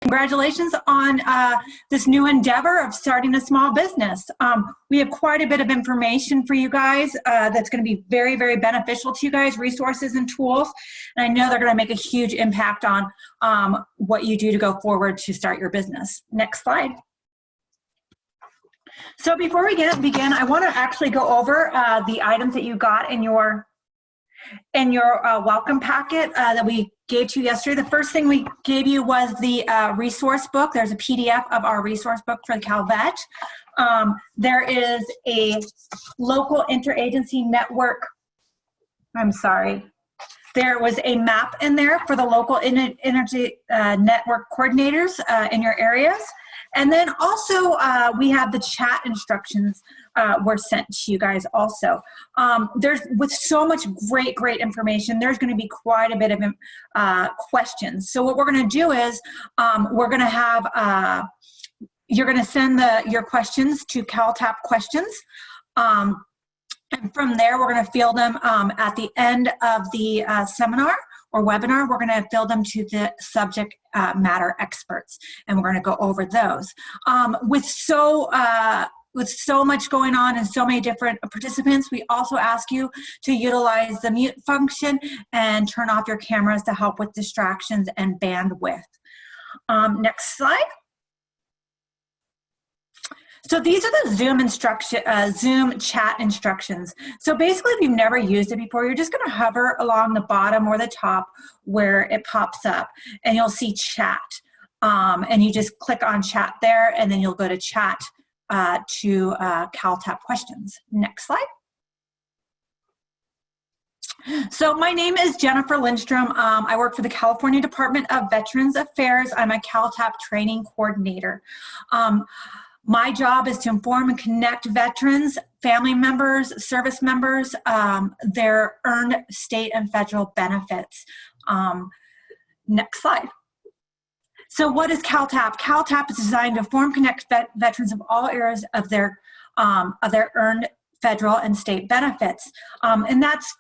Congratulations on this new endeavor of starting a small business. We have quite a bit of information for you guys that's going to be very, very beneficial to you guys, resources and tools. And I know they're going to make a huge impact on what you do to go forward to start your business. Next slide. So before we begin, I want to actually go over the items that you got in your welcome packet that we gave to you yesterday. The first thing we gave you was the resource book. There's a PDF of our resource book for the Calvet. There is a local interagency network. I'm sorry. There was a map in there for the local energy network coordinators in your areas. And then also we have the chat instructions were sent to you guys also. There's, with so much great information, there's going to be quite a bit of questions. So what we're going to do is we're going to have, you're going to send your questions to CalTAP questions. And from there, we're going to field them at the end of the seminar or webinar. We're going to field them to the subject matter experts, and we're going to go over those. With so much going on and so many different participants, we also ask you to utilize the mute function and turn off your cameras to help with distractions and bandwidth. Next slide. So these are the Zoom chat instructions. So basically, if you've never used it before, you're just going to hover along the bottom or the top where it pops up, and you'll see chat. And you just click on chat there, and then you'll go to chat to CalTAP questions. Next slide. So my name is Jennifer Lindstrom. I work for the California Department of Veterans Affairs. I'm a CalTAP training coordinator. My job is to inform and connect veterans, family members, service members, their earned state and federal benefits. Next slide. So what is CalTAP? CalTAP is designed to inform, connect veterans of all areas of their earned federal and state benefits. And that's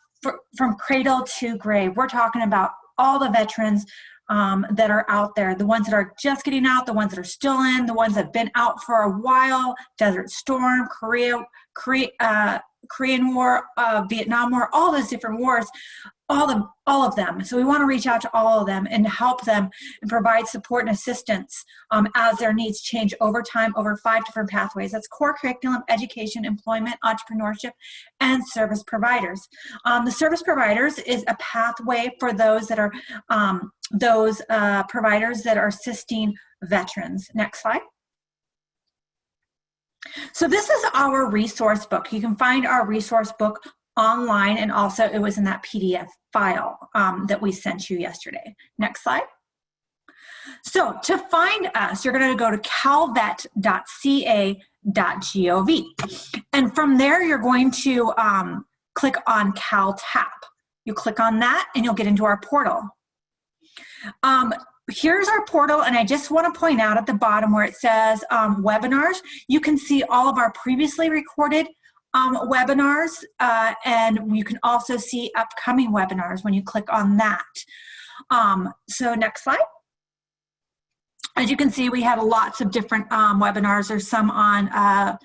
from cradle to grave. We're talking about all the veterans that are out there, the ones that are just getting out, the ones that are still in, the ones that have been out for a while, Desert Storm, Korean War, Vietnam War, all those different wars, all of them. So we want to reach out to all of them and help them and provide support and assistance as their needs change over time over 5 different pathways. That's core curriculum, education, employment, entrepreneurship, and service providers. The service providers is a pathway for those that are providers that are assisting veterans. Next slide. So this is our resource book. You can find our resource book online, and also it was in that PDF file that we sent you yesterday. Next slide. So to find us, you're going to go to calvet.ca.gov. And from there, you're going to click on CalTAP. You click on that, and you'll get into our portal. Here's our portal, and I just want to point out at the bottom where it says webinars, you can see all of our previously recorded webinars, and you can also see upcoming webinars when you click on that. So next slide. As you can see, we have lots of different webinars. There's some on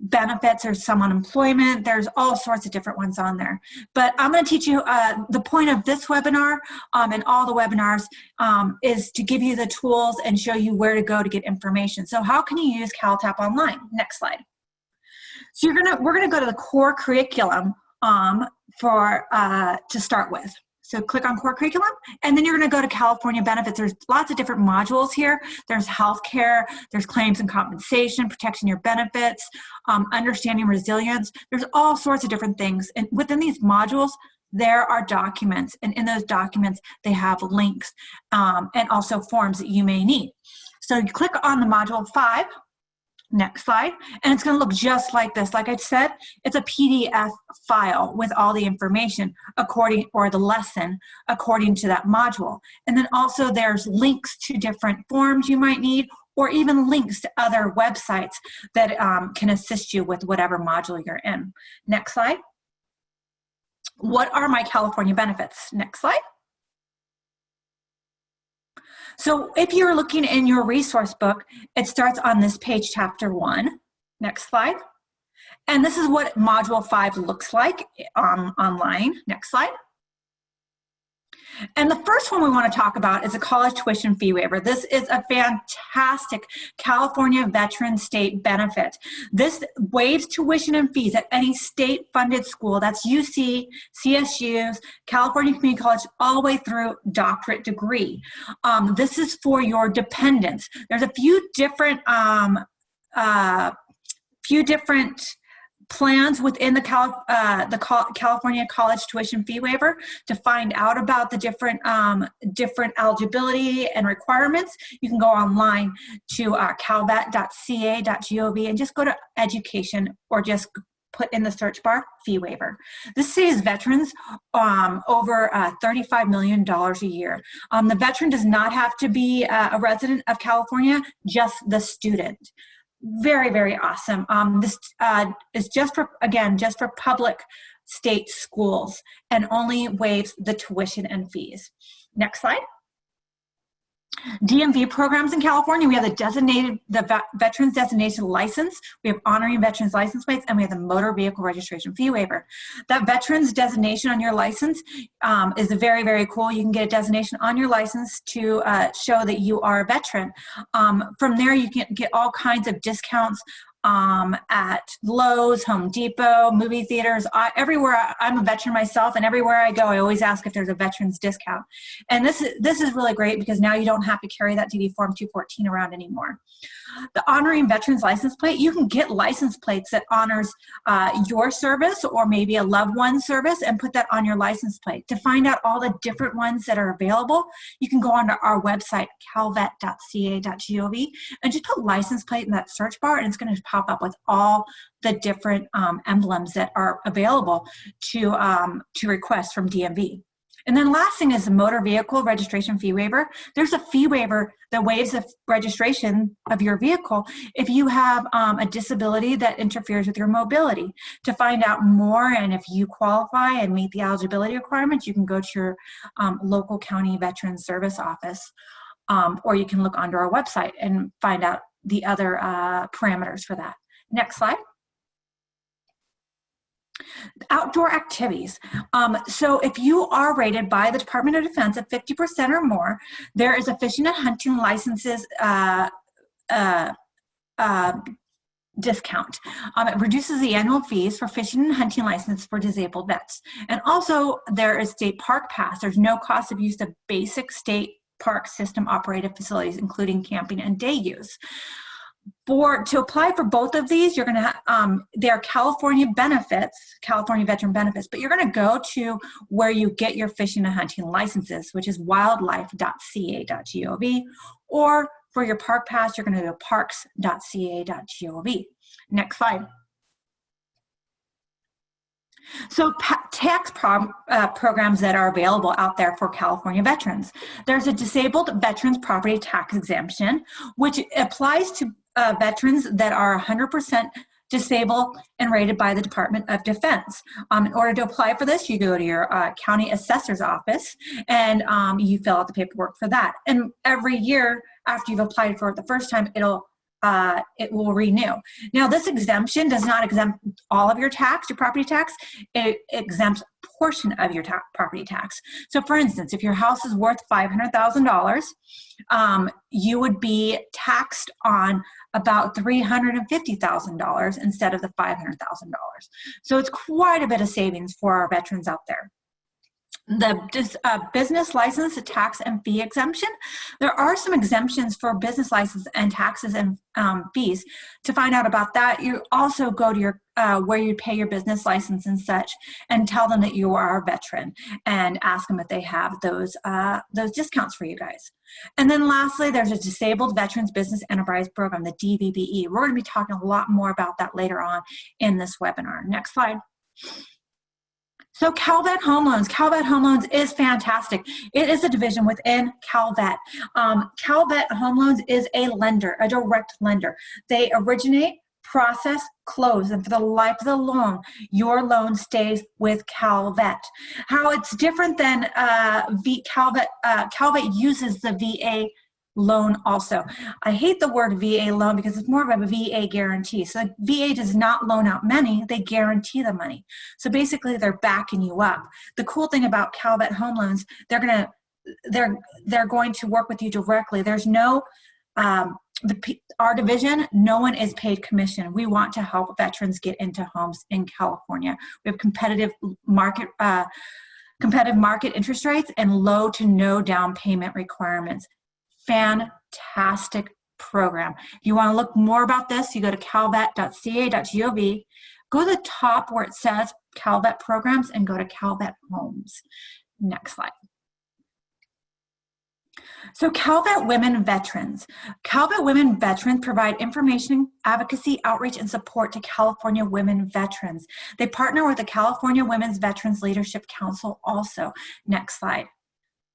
benefits, there's some on employment, there's all sorts of different ones on there. But I'm going to teach you the point of this webinar and all the webinars is to give you the tools and show you where to go to get information. So how can you use CalTAP online? Next slide. So we're gonna go to the core curriculum to start with. So click on core curriculum, and then you're gonna go to California benefits. There's lots of different modules here. There's healthcare, there's claims and compensation, protecting your benefits, understanding resilience. There's all sorts of different things. And within these modules, there are documents, and in those documents, they have links and also forms that you may need. So you click on the module 5. Next slide, and it's going to look just like this. Like I said, it's a PDF file with all the information or the lesson according to that module. And then also there's links to different forms you might need, or even links to other websites that can assist you with whatever module you're in. Next slide. What are my California benefits? Next slide. So if you're looking in your resource book, it starts on this page, chapter 1. Next slide. And this is what module 5 looks like online. Next slide. And the first one we want to talk about is a college tuition fee waiver. This is a fantastic California veteran state benefit. This waives tuition and fees at any state-funded school. That's UC, CSUs, California Community College, all the way through doctorate degree. This is for your dependents. There's a few different plans within the California College Tuition Fee Waiver. To find out about the different eligibility and requirements, you can go online to calvet.ca.gov and just go to education, or just put in the search bar fee waiver. This saves veterans over $35 million a year. The veteran does not have to be a resident of California, just the student. Very, very awesome. This is just for public state schools, and only waives the tuition and fees. Next slide. DMV programs in California. We have the Veterans Designation License. We have honoring veterans license plates, and we have the motor vehicle registration fee waiver. That veterans designation on your license is very, very cool. You can get a designation on your license to show that you are a veteran. From there, you can get all kinds of discounts at Lowe's, Home Depot, movie theaters, everywhere. I'm a veteran myself, and everywhere I go, I always ask if there's a veterans discount. And this is really great, because now you don't have to carry that DD Form 214 around anymore. The honoring veterans license plate, you can get license plates that honors your service or maybe a loved one's service, and put that on your license plate. To find out all the different ones that are available, you can go onto our website, calvet.ca.gov, and just put license plate in that search bar, and it's going to pop up with all the different emblems that are available to request from DMV. And then last thing is the motor vehicle registration fee waiver. There's a fee waiver that waives the registration of your vehicle if you have a disability that interferes with your mobility. To find out more, and if you qualify and meet the eligibility requirements, you can go to your local county veteran service office, or you can look onto our website and find out the other parameters for that. Next slide. Outdoor activities. So if you are rated by the Department of Defense at 50% or more, there is a fishing and hunting licenses discount. It reduces the annual fees for fishing and hunting license for disabled vets. And also there is state park pass. There's no cost of use of basic state park system operated facilities, including camping and day use. To apply for both of these, you're going to they're California benefits, California veteran benefits, but you're going to go to where you get your fishing and hunting licenses, which is wildlife.ca.gov, or for your park pass, you're going to go to parks.ca.gov. Next slide. So tax programs that are available out there for California veterans. There's a disabled veterans property tax exemption, which applies to veterans that are 100% disabled and rated by the Department of Defense. In order to apply for this, you go to your county assessor's office, and you fill out the paperwork for that. And every year after you've applied for it the first time, it will renew. Now, this exemption does not exempt all of your tax, your property tax. It exempts a portion of your property tax. So, for instance, if your house is worth $500,000, you would be taxed on about $350,000 instead of the $500,000. So it's quite a bit of savings for our veterans out there. The business license, tax and fee exemption. There are some exemptions for business license and taxes and fees. To find out about that, you also go to your where you pay your business license and such, and tell them that you are a veteran, and ask them if they have those discounts for you guys. And then lastly, there's a Disabled Veterans Business Enterprise Program, the DVBE. We're going to be talking a lot more about that later on in this webinar. Next slide. So Calvet Home Loans. Calvet Home Loans is fantastic. It is a division within Calvet. Calvet Home Loans is a lender, a direct lender. They originate, process, close, and for the life of the loan, your loan stays with Calvet. How it's different than Calvet uses the VA loan also. I hate the word VA loan because it's more of a VA guarantee. So the VA does not loan out money, they guarantee the money. So basically they're backing you up. The cool thing about Calvet Home Loans, they're going to work with you directly. There's no, our division, no one is paid commission. We want to help veterans get into homes in California. We have competitive market interest rates and low to no down payment requirements. Fantastic program. If you want to look more about this, you go to calvet.ca.gov. Go to the top where it says Calvet Programs and go to Calvet Homes. Next slide. So Calvet Women Veterans. Calvet Women Veterans provide information, advocacy, outreach, and support to California women veterans. They partner with the California Women's Veterans Leadership Council also. Next slide.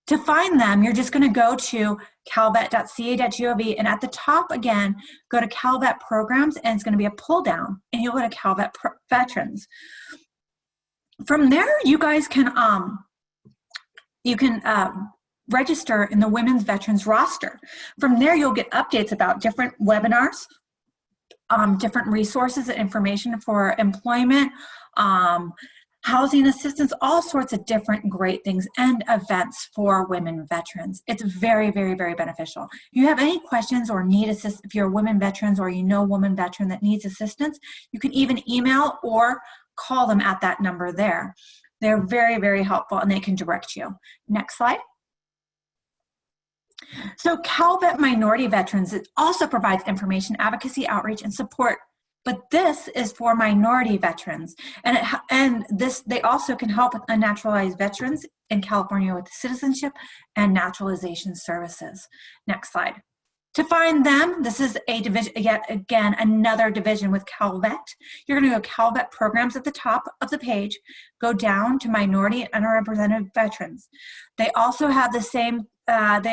To find them, you're just going to go to calvet.ca.gov, and at the top again, go to Calvet Programs, and it's going to be a pull down, and you'll go to Calvet Veterans. From there, you guys can register in the Women's Veterans roster. From there, you'll get updates about different webinars, different resources and information for employment, housing assistance, all sorts of different great things and events for women veterans. It's very, very, very beneficial. If you have any questions or need assistance, if you're a women veterans or you know a woman veteran that needs assistance, you can even email or call them at that number there. They're very, very helpful and they can direct you. Next slide. So Calvet Minority Veterans, it also provides information, advocacy, outreach, and support. But this is for minority veterans, and they also can help with unnaturalized veterans in California with citizenship and naturalization services. Next slide. To find them, this is a division, yet again, another division with Calvet. You're going to go Calvet Programs at the top of the page, go down to minority and underrepresented veterans. They also have the same, have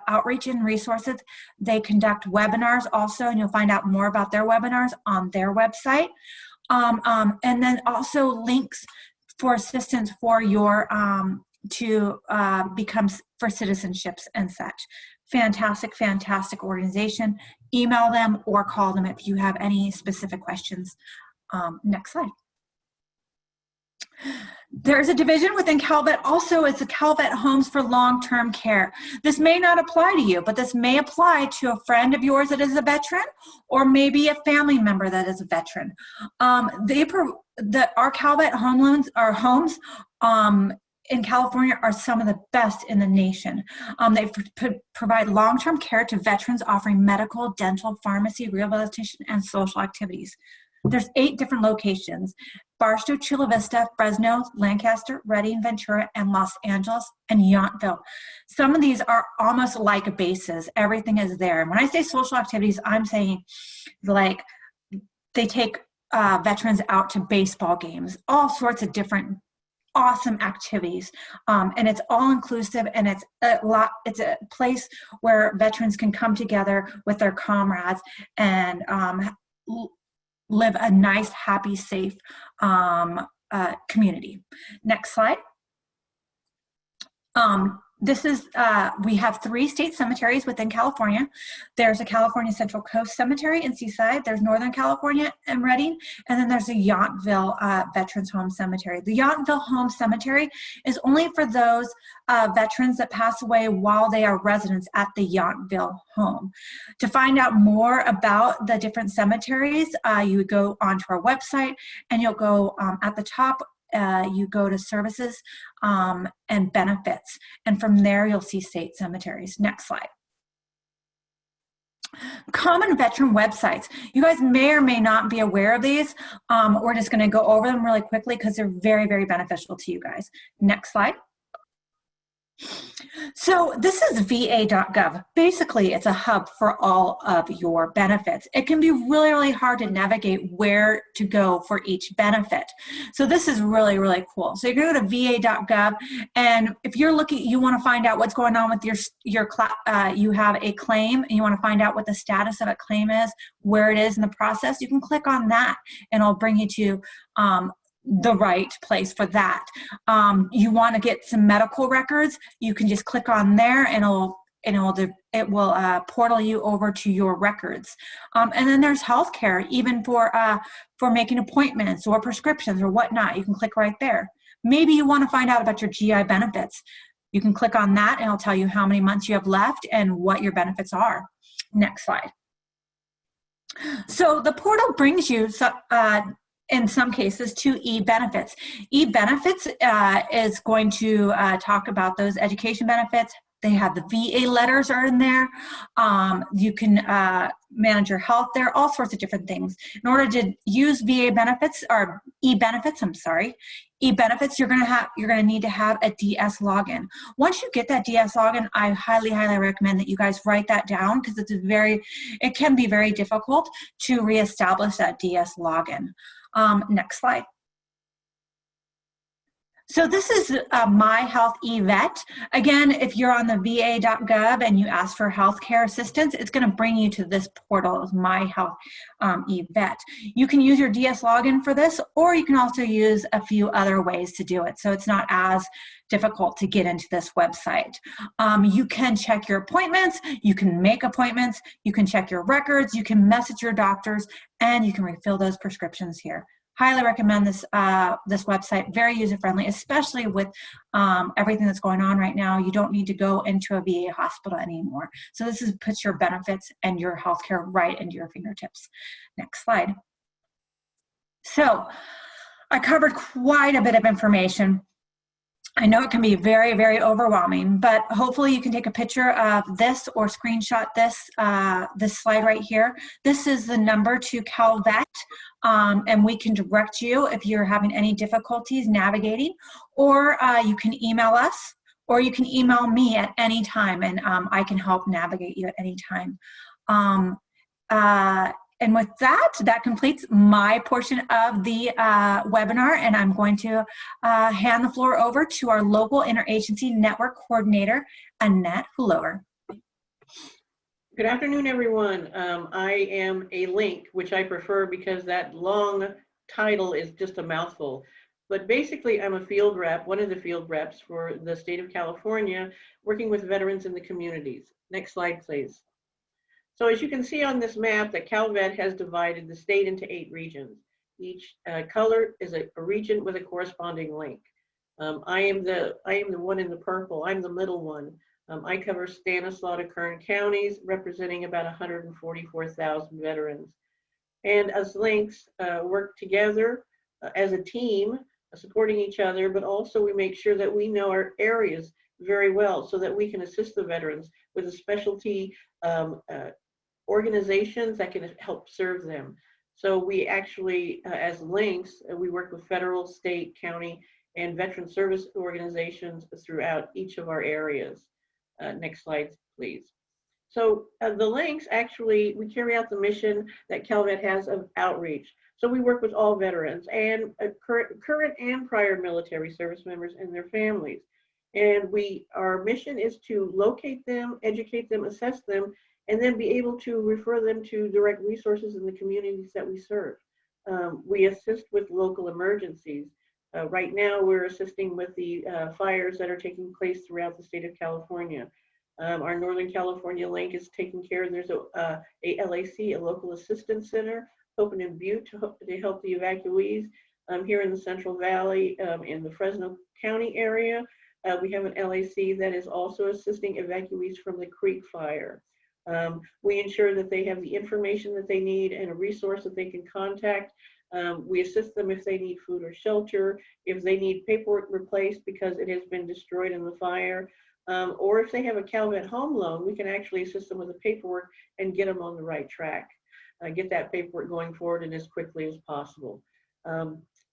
outreach and resources. They conduct webinars also, and you'll find out more about their webinars on their website. And then also links for assistance for your, become for citizenships and such. Fantastic, fantastic organization. Email them or call them if you have any specific questions. Next slide. There's a division within Calvet also. It's the Calvet Homes for Long-Term Care. This may not apply to you, but this may apply to a friend of yours that is a veteran or maybe a family member that is a veteran. Our Calvet home loans, our homes in California are some of the best in the nation. They provide long-term care to veterans offering medical, dental, pharmacy, rehabilitation, and social activities. There's 8 different locations: Barstow, Chula Vista, Fresno, Lancaster, Redding, Ventura, and Los Angeles, and Yountville. Some of these are almost like bases. Everything is there. And when I say social activities, I'm saying like they take veterans out to baseball games, all sorts of different awesome activities, and it's all inclusive, and it's a place where veterans can come together with their comrades and live a nice, happy, safe community. Next slide. This is, we have 3 state cemeteries within California. There's a California Central Coast Cemetery in Seaside, there's Northern California and Redding, and then there's a Yountville Veterans Home Cemetery. The Yountville Home Cemetery is only for those veterans that pass away while they are residents at the Yountville home. To find out more about the different cemeteries, you would go onto our website, and you'll go at the top, you go to services and benefits, and from there you'll see state cemeteries. Next slide. Common veteran websites. You guys may or may not be aware of these. We're just going to go over them really quickly because they're very, very beneficial to you guys. Next slide. So this is va.gov. Basically, it's a hub for all of your benefits. It can be really, really hard to navigate where to go for each benefit. So this is really, really cool. So you're going to go to va.gov, and if you're looking, you want to find out what's going on with you have a claim, and you want to find out what the status of a claim is, where it is in the process, you can click on that, and it'll bring you to the right place for that. You want to get some medical records, you can just click on there, and and it will portal you over to your records. And then there's healthcare, even for making appointments or prescriptions or whatnot. You can click right there. Maybe you want to find out about your GI benefits. You can click on that and it'll tell you how many months you have left and what your benefits are. Next slide. So the portal brings you, in some cases, to e-benefits. E-benefits is going to talk about those education benefits. They have the VA letters are in there. You can manage your health there, all sorts of different things. In order to use VA benefits or e-benefits, e-benefits, you're gonna need to have a DS login. Once you get that DS login, I highly recommend that you guys write that down, because it can be very difficult to reestablish that DS login. Next slide. So this is My Health eVet. Again, if you're on the va.gov and you ask for healthcare assistance, it's going to bring you to this portal, My Health eVet. You can use your DS login for this, or you can also use a few other ways to do it. So it's not as difficult to get into this website. You can check your appointments, you can make appointments, you can check your records, you can message your doctors, and you can refill those prescriptions here. Highly recommend this this website. Very user-friendly, especially with everything that's going on right now. You don't need to go into a VA hospital anymore. So this puts your benefits and your healthcare right into your fingertips. Next slide. So I covered quite a bit of information. I know it can be very overwhelming, but hopefully you can take a picture of this or screenshot this this slide right here. This is the number to CalVet, and we can direct you if you're having any difficulties navigating, or you can email us, or you can email me at any time, and I can help navigate you at any time. And with that, that completes my portion of the webinar, and I'm going to hand the floor over to our local interagency network coordinator, Annette Hullower. Good afternoon, everyone. I am a link, which I prefer because that long title is just a mouthful. But basically, I'm a field rep, one of the field reps for the state of California, working with veterans in the communities. Next slide, please. So as you can see on this map, that CalVet has divided the state into 8 regions. Each color is a region with a corresponding link. I am the one in the purple. I'm the middle one. I cover Stanislaus to Kern counties, representing about 144,000 veterans. And as links work together as a team, supporting each other, but also we make sure that we know our areas very well so that we can assist the veterans with a specialty organizations that can help serve them. So we actually, as links, we work with federal, state, county, and veteran service organizations throughout each of our areas. Next slide, please. So the links, actually, we carry out the mission that CalVet has of outreach. So we work with all veterans and current and prior military service members and their families. And our mission is to locate them, educate them, assess them, and then be able to refer them to direct resources in the communities that we serve. We assist with local emergencies. Right now, we're assisting with the fires that are taking place throughout the state of California. Our Northern California link is taking care of, there's a LAC, a local assistance center, open in Butte to help the evacuees. Here in the Central Valley, in the Fresno County area, we have an LAC that is also assisting evacuees from the Creek Fire. We ensure that they have the information that they need and a resource that they can contact. We assist them if they need food or shelter, if they need paperwork replaced because it has been destroyed in the fire, or if they have a CalVet home loan, we can actually assist them with the paperwork and get them on the right track, get that paperwork going forward and as quickly as possible.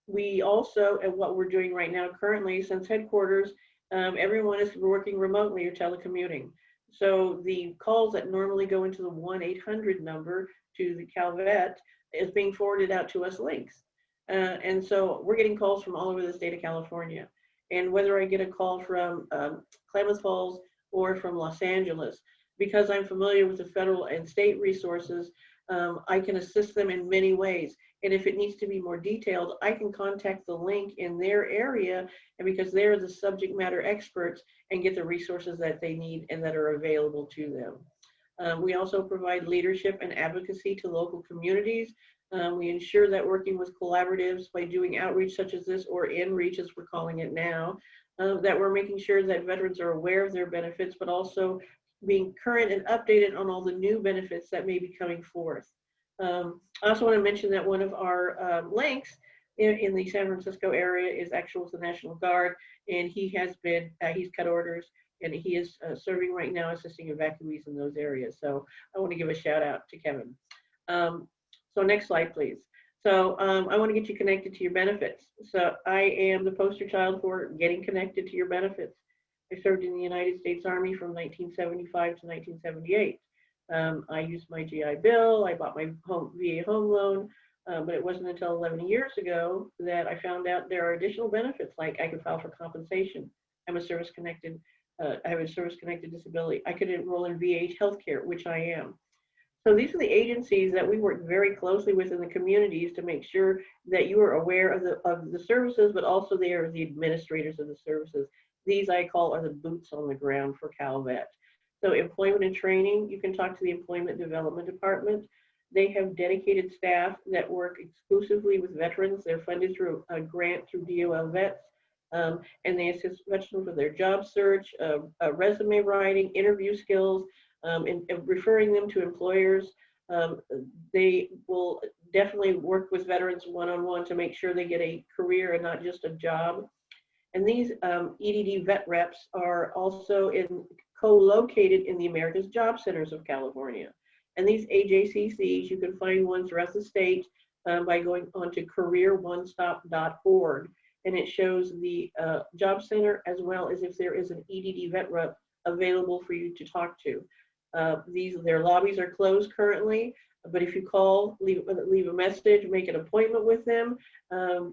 We also, and what we're doing right now currently, since headquarters, everyone is working remotely or telecommuting. So the calls that normally go into the 1-800 number to the CalVet is being forwarded out to us links. And so we're getting calls from all over the state of California. And whether I get a call from Klamath Falls or from Los Angeles, because I'm familiar with the federal and state resources, I can assist them in many ways. And if it needs to be more detailed, I can contact the link in their area, and because they're the subject matter experts, and get the resources that they need and that are available to them. We also provide leadership and advocacy to local communities. We ensure that working with collaboratives by doing outreach such as this, or in-reach as we're calling it now, that we're making sure that veterans are aware of their benefits, but also being current and updated on all the new benefits that may be coming forth. I also want to mention that one of our links in the San Francisco area is actually with the National Guard, and he has been, he's cut orders, and he is serving right now, assisting evacuees in those areas. So I want to give a shout out to Kevin. So next slide, please. So I want to get you connected to your benefits. So I am the poster child for getting connected to your benefits. I served in the United States Army from 1975 to 1978. I used my GI Bill, I bought my VA home loan, but it wasn't until 11 years ago that I found out there are additional benefits, like I could file for compensation. I'm a service-connected, I have a service-connected disability. I could enroll in VA healthcare, which I am. So these are the agencies that we work very closely with in the communities to make sure that you are aware of the services, but also they are the administrators of the services. These I call are the boots on the ground for CalVet. So employment and training, you can talk to the Employment Development Department. They have dedicated staff that work exclusively with veterans. They're funded through a grant through DOL Vets, and they assist veterans with their job search, resume writing, interview skills, and referring them to employers. They will definitely work with veterans one-on-one to make sure they get a career and not just a job. And these EDD vet reps are also co-located in the America's Job Centers of California. And these AJCCs, you can find one throughout the state by going on to careeronestop.org. And it shows the job center, as well as if there is an EDD vet rep available for you to talk to. Their lobbies are closed currently, but if you call, leave a message, make an appointment with them,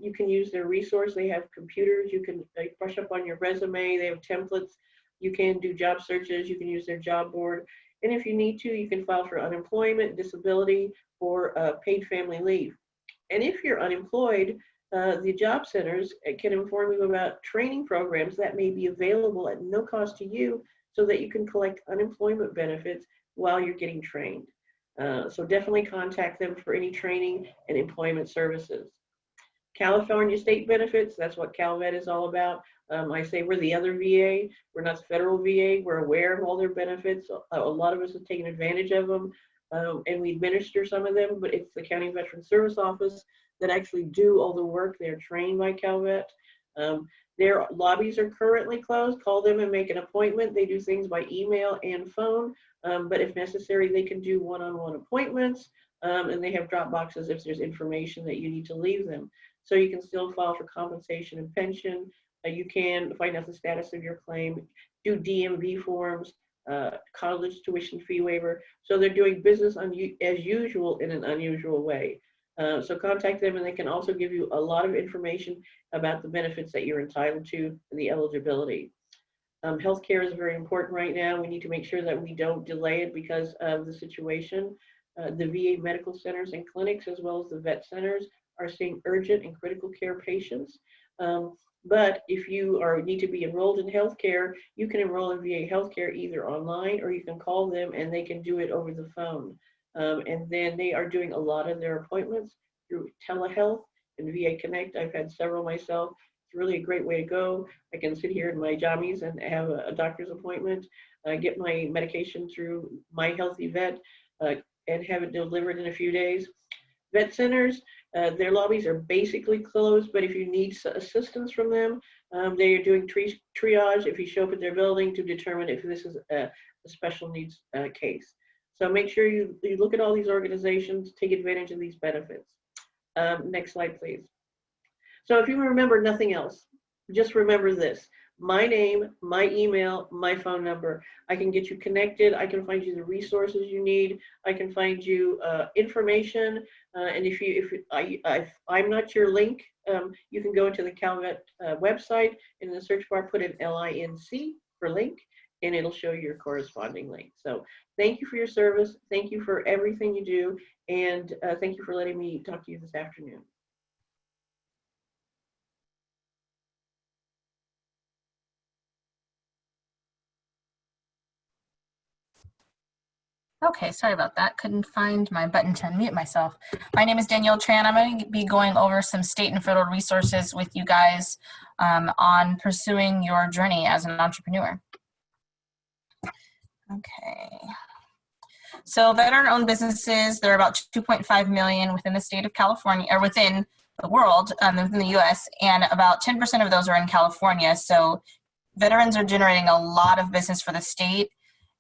you can use their resource. They have computers, you can brush up on your resume, they have templates, you can do job searches, you can use their job board, and if you need to, you can file for unemployment, disability, or paid family leave. And if you're unemployed, the job centers can inform you about training programs that may be available at no cost to you, so that you can collect unemployment benefits while you're getting trained. So definitely contact them for any training and employment services. California state benefits, that's what CalVet is all about. I say we're the other VA, we're not the federal VA, we're aware of all their benefits. A lot of us have taken advantage of them, and we administer some of them, but it's the County Veteran Service Office that actually do all the work. They're trained by CalVet. Their lobbies are currently closed. Call them and make an appointment. They do things by email and phone, but if necessary, they can do one-on-one appointments, and they have drop boxes if there's information that you need to leave them. So you can still file for compensation and pension. You can find out the status of your claim, do DMV forms, college tuition fee waiver. So they're doing business as usual in an unusual way. So contact them, and they can also give you a lot of information about the benefits that you're entitled to and the eligibility. Healthcare is very important right now. We need to make sure that we don't delay it because of the situation. The VA medical centers and clinics, as well as the vet centers, are seeing urgent and critical care patients. But if you need to be enrolled in healthcare, you can enroll in VA healthcare either online, or you can call them and they can do it over the phone. And then they are doing a lot of their appointments through telehealth and VA Connect. I've had several myself. It's really a great way to go. I can sit here in my jammies and have a doctor's appointment, get my medication through My Healthy Vet, and have it delivered in a few days. Vet centers, their lobbies are basically closed, but if you need assistance from them, they are doing triage if you show up at their building to determine if this is a special needs case. So make sure you look at all these organizations, take advantage of these benefits. Next slide, please. So if you remember nothing else, just remember this: my name, my email, my phone number. I can get you connected. I can find you the resources you need. I can find you information. And if I'm not your link, you can go into the CalVet website. In the search bar, put in LINC for link, and it'll show you your corresponding link. So thank you for your service. Thank you for everything you do. And thank you for letting me talk to you this afternoon. Okay, sorry about that. Couldn't find my button to unmute myself. My name is Danielle Tran. I'm going to be going over some state and federal resources with you guys on pursuing your journey as an entrepreneur. Okay. So veteran-owned businesses, there are about 2.5 million within the state of California, or within the world, within the U.S., and about 10% of those are in California. So veterans are generating a lot of business for the state.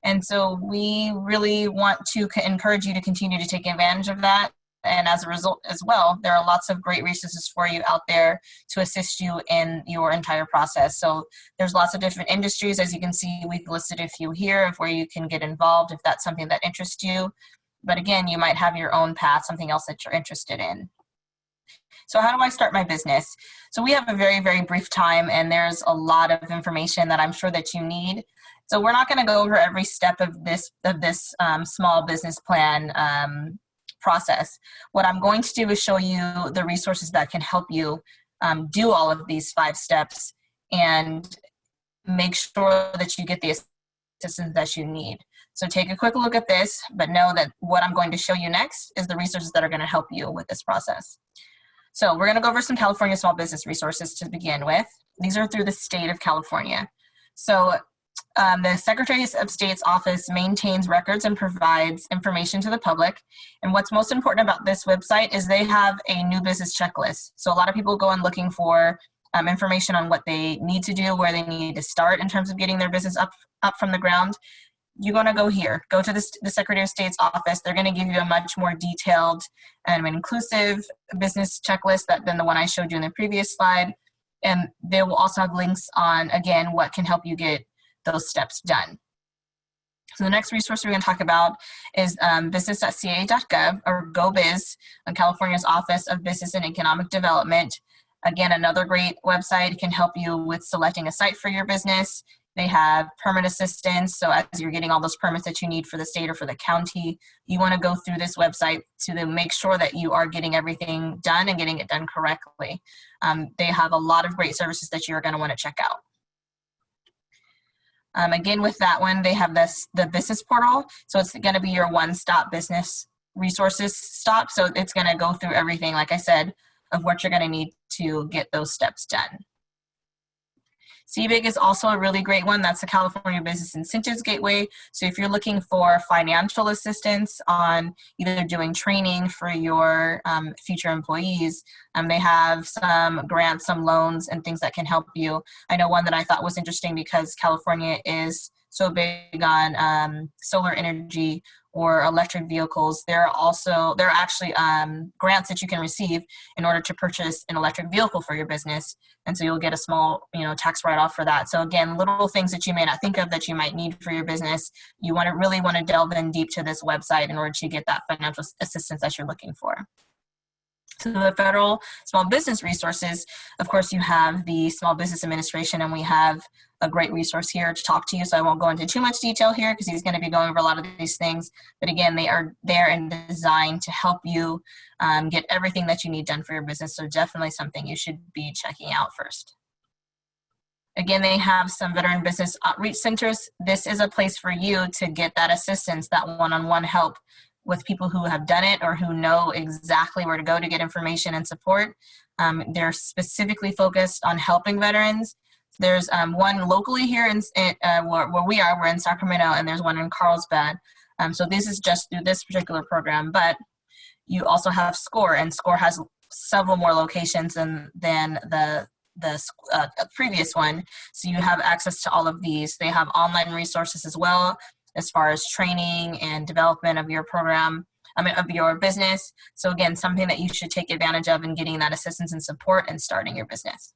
And so we really want to encourage you to continue to take advantage of that. And as a result as well, there are lots of great resources for you out there to assist you in your entire process. So there's lots of different industries. As you can see, we've listed a few here of where you can get involved if that's something that interests you. But again, you might have your own path, something else that you're interested in. So how do I start my business? So we have a very, very brief time, and there's a lot of information that I'm sure that you need. So we're not going to go over every step of this small business plan process. What I'm going to do is show you the resources that can help you do all of these 5 steps and make sure that you get the assistance that you need. So take a quick look at this, but know that what I'm going to show you next is the resources that are going to help you with this process. So we're going to go over some California small business resources to begin with. These are through the state of California. So the Secretary of State's office maintains records and provides information to the public. And what's most important about this website is they have a new business checklist. So a lot of people go in looking for information on what they need to do, where they need to start in terms of getting their business up from the ground. You're going to go here, go to the Secretary of State's office. They're going to give you a much more detailed and inclusive business checklist than the one I showed you in the previous slide. And they will also have links on, again, what can help you get those steps done. So the next resource we're going to talk about is business.ca.gov, or GoBiz, California's Office of Business and Economic Development. Again, another great website. It can help you with selecting a site for your business. They have permit assistance. So as you're getting all those permits that you need for the state or for the county, you want to go through this website to make sure that you are getting everything done and getting it done correctly. They have a lot of great services that you're going to want to check out. Again, with that one, they have the business portal. So it's going to be your one-stop business resources stop. So it's going to go through everything, like I said, of what you're going to need to get those steps done. CBIG is also a really great one. That's the California Business Incentives Gateway. So if you're looking for financial assistance on either doing training for your future employees, they have some grants, some loans, and things that can help you. I know one that I thought was interesting because California is so big on solar energy or electric vehicles. There are actually grants that you can receive in order to purchase an electric vehicle for your business. And so you'll get a small, tax write-off for that. So again, little things that you may not think of that you might need for your business. You really want to delve in deep to this website in order to get that financial assistance that you're looking for. So the federal small business resources, of course, you have the Small Business Administration, and we have a great resource here to talk to you. So I won't go into too much detail here because he's going to be going over a lot of these things. But again, they are there and designed to help you get everything that you need done for your business. So definitely something you should be checking out first. Again, they have some veteran business outreach centers. This is a place for you to get that assistance, that one-on-one help with people who have done it or who know exactly where to go to get information and support. They're specifically focused on helping veterans. There's one locally here where we are. We're in Sacramento, and there's one in Carlsbad. So this is just through this particular program, but you also have SCORE, and SCORE has several more locations than the previous one. So you have access to all of these. They have online resources as well, as far as training and development of your program, of your business. So again, something that you should take advantage of in getting that assistance and support and starting your business.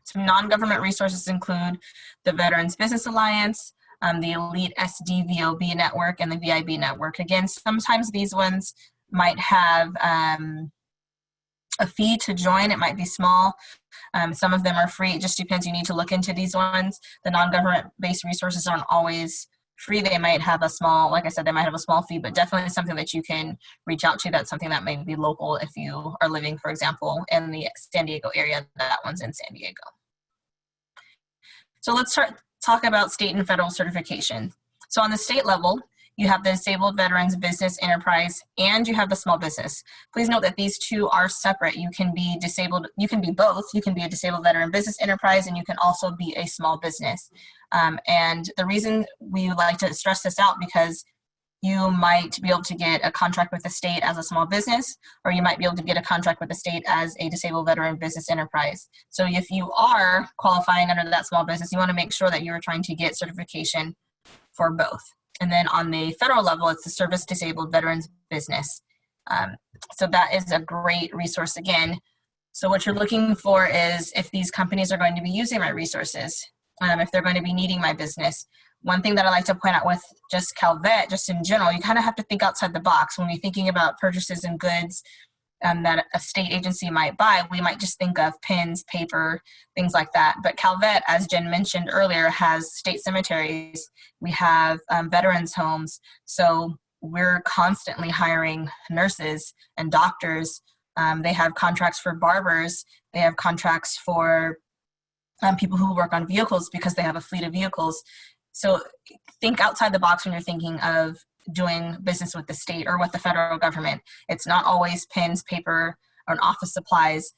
Some non-government resources include the Veterans Business Alliance, the Elite SDVOB network, and the VIB network. Again, sometimes these ones might have a fee to join. It might be small. Some of them are free. It just depends. You need to look into these ones. The non-government-based resources aren't always free. They might have a small, like I said, they might have a small fee, but definitely something that you can reach out to. That's something that may be local if you are living, for example, in the San Diego area. That one's in San Diego. So let's talk about state and federal certification. So on the state level, you have the disabled veterans business enterprise, and you have the small business. Please note that these two are separate. You can be disabled, you can be both. You can be a disabled veteran business enterprise, and you can also be a small business. And the reason we would like to stress this out, because you might be able to get a contract with the state as a small business, or you might be able to get a contract with the state as a disabled veteran business enterprise. So if you are qualifying under that small business, you want to make sure that you're trying to get certification for both. And then on the federal level, it's the Service Disabled Veterans Business. So that is a great resource again. So what you're looking for is if these companies are going to be using my resources, if they're going to be needing my business. One thing that I like to point out with just CalVet, just in general, you kind of have to think outside the box. When we're thinking about purchases and goods that a state agency might buy, we might just think of pens, paper, things like that. But CalVet, as Jen mentioned earlier, has state cemeteries. We have veterans homes. So we're constantly hiring nurses and doctors. They have contracts for barbers. They have contracts for people who work on vehicles because they have a fleet of vehicles. So think outside the box when you're thinking of doing business with the state or with the federal government. It's not always pens, paper, or office supplies.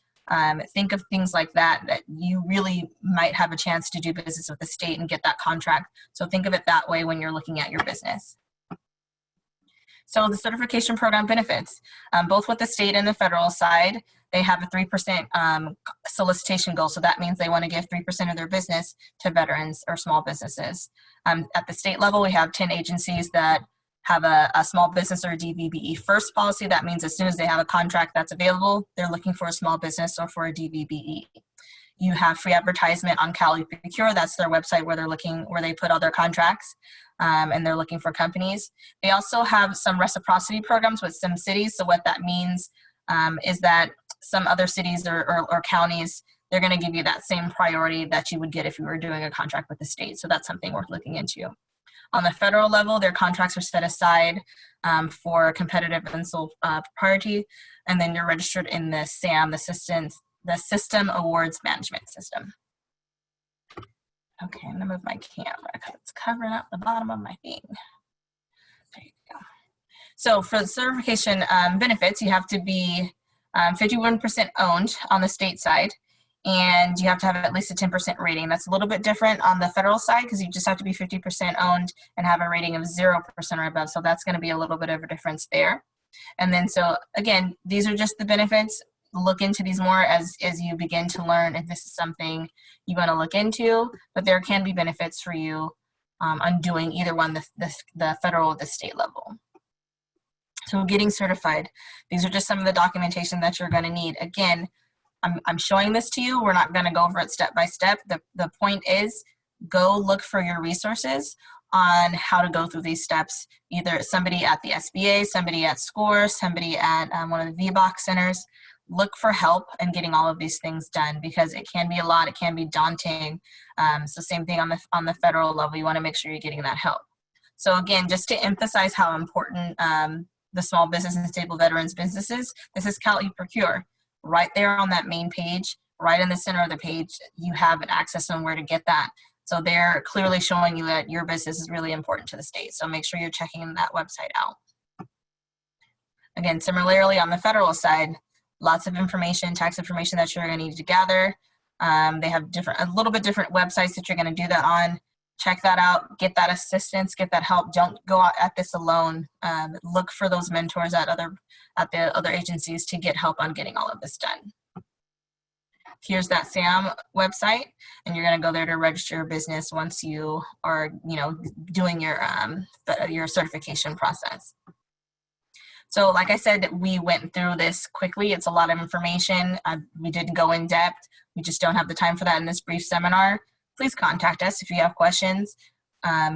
Think of things like that you really might have a chance to do business with the state and get that contract. So think of it that way when you're looking at your business. So the certification program benefits, both with the state and the federal side, they have a 3% solicitation goal. So that means they want to give 3% of their business to veterans or small businesses. At the state level, we have 10 agencies that have a small business or DVBE first policy. That means as soon as they have a contract that's available, they're looking for a small business or for a DVBE. You have free advertisement on CalProcure. That's their website where they put all their contracts, and they're looking for companies. They also have some reciprocity programs with some cities. So what that means is that some other cities or counties, they're going to give you that same priority that you would get if you were doing a contract with the state. So that's something worth looking into. On the federal level, their contracts are set aside for competitive and sole propriety, and then you're registered in the SAM, the System Awards Management System. Okay, I'm gonna move my camera because it's covering up the bottom of my thing. There you go. So for the certification benefits, you have to be 51% owned on the state side, and you have to have at least a 10% rating. That's a little bit different on the federal side because you just have to be 50% owned and have a rating of 0% or above. So that's going to be a little bit of a difference there. And then, so again, these are just the benefits. Look into these more as you begin to learn if this is something you want to look into, but there can be benefits for you on doing either one, the federal or the state level. So getting certified, these are just some of the documentation that you're going to need. Again, I'm showing this to you. We're not going to go over it step by step. The point is, go look for your resources on how to go through these steps. Either somebody at the SBA, somebody at SCORE, somebody at one of the Vboc centers. Look for help in getting all of these things done because it can be a lot. It can be daunting. So same thing on the federal level. You want to make sure you're getting that help. So again, just to emphasize how important the small business and disabled veterans businesses, this is CalProcure. Right there on that main page, right in the center of the page, you have an access on where to get that. So they're clearly showing you that your business is really important to the state. So make sure you're checking that website out. Again, similarly on the federal side, lots of information, tax information that you're going to need to gather. They have a little bit different websites that you're going to do that on. Check that out, get that assistance, get that help. Don't go out at this alone. Look for those mentors at the other agencies to get help on getting all of this done. Here's that SAM website, and you're going to go there to register your business once you are, doing your certification process. So like I said, we went through this quickly. It's a lot of information. We didn't go in depth. We just don't have the time for that in this brief seminar. Please contact us if you have questions.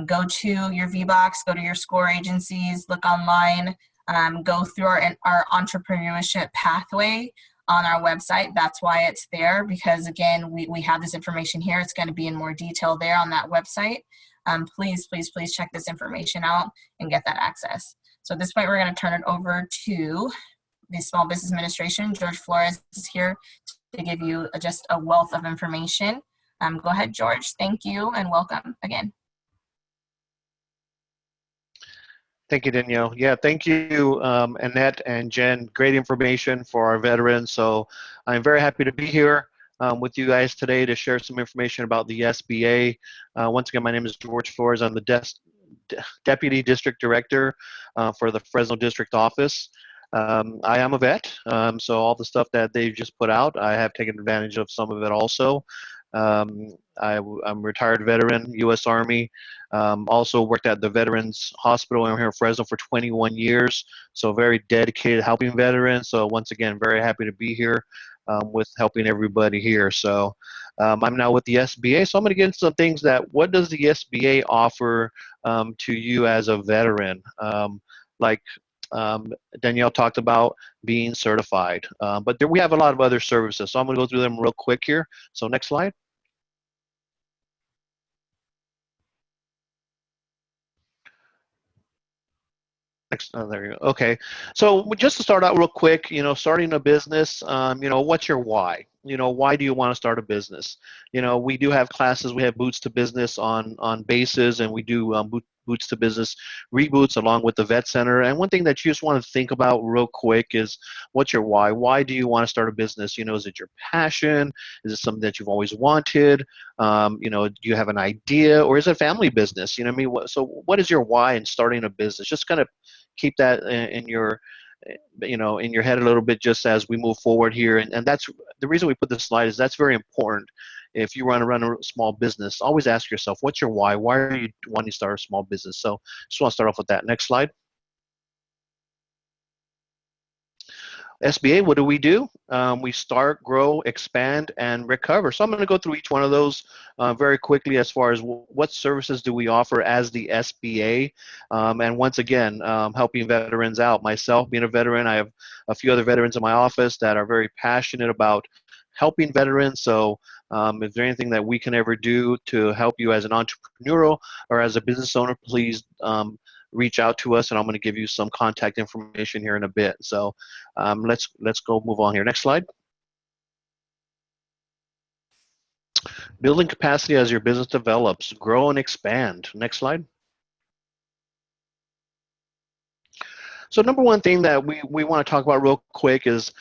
Go to your Vbocs, go to your SCORE agencies, look online, go through our entrepreneurship pathway on our website. That's why it's there, because again, we have this information here. It's going to be in more detail there on that website. Please check this information out and get that access. So at this point, we're going to turn it over to the Small Business Administration. George Flores is here to give you just a wealth of information. Go ahead, George. Thank you and welcome again. Thank you, Danielle. Yeah, thank you, Annette and Jen. Great information for our veterans. So I'm very happy to be here with you guys today to share some information about the SBA. Once again, my name is George Flores. I'm the Deputy District Director for the Fresno District Office. I am a vet, so all the stuff that they've just put out, I have taken advantage of some of it also. I'm a retired veteran, U.S. Army. Also worked at the Veterans Hospital here in Fresno for 21 years. So very dedicated helping veterans. So once again, very happy to be here with helping everybody here. So I'm now with the SBA. So I'm going to get into some things what does the SBA offer to you as a veteran? Danielle talked about being certified, but we have a lot of other services. So I'm going to go through them real quick here. So next slide. There you go. Okay, so just to start out real quick, starting a business, what's your why? Why do you want to start a business? We do have classes. We have Boots to Business on bases, and we do Boots to Business reboots along with the Vet Center. And one thing that you just want to think about real quick is, what's your why? Why do you want to start a business? Is it your passion? Is it something that you've always wanted? Do you have an idea, or is it a family business? So what is your why in starting a business? Just kind of keep that in your head a little bit just as we move forward here. And that's the reason we put this slide, is that's very important. If you want to run a small business, always ask yourself, what's your why? Why are you wanting to start a small business? So just want to start off with that. Next slide. SBA, what do? We start, grow, expand, and recover. So I'm going to go through each one of those very quickly as far as what services do we offer as the SBA. And once again, helping veterans out. Myself, being a veteran, I have a few other veterans in my office that are very passionate about helping veterans. So if there's anything that we can ever do to help you as an entrepreneurial or as a business owner, please reach out to us, and I'm going to give you some contact information here in a bit. So let's go move on here. Next slide. Building capacity as your business develops, grow and expand. Next slide. So number one thing that we want to talk about real quick is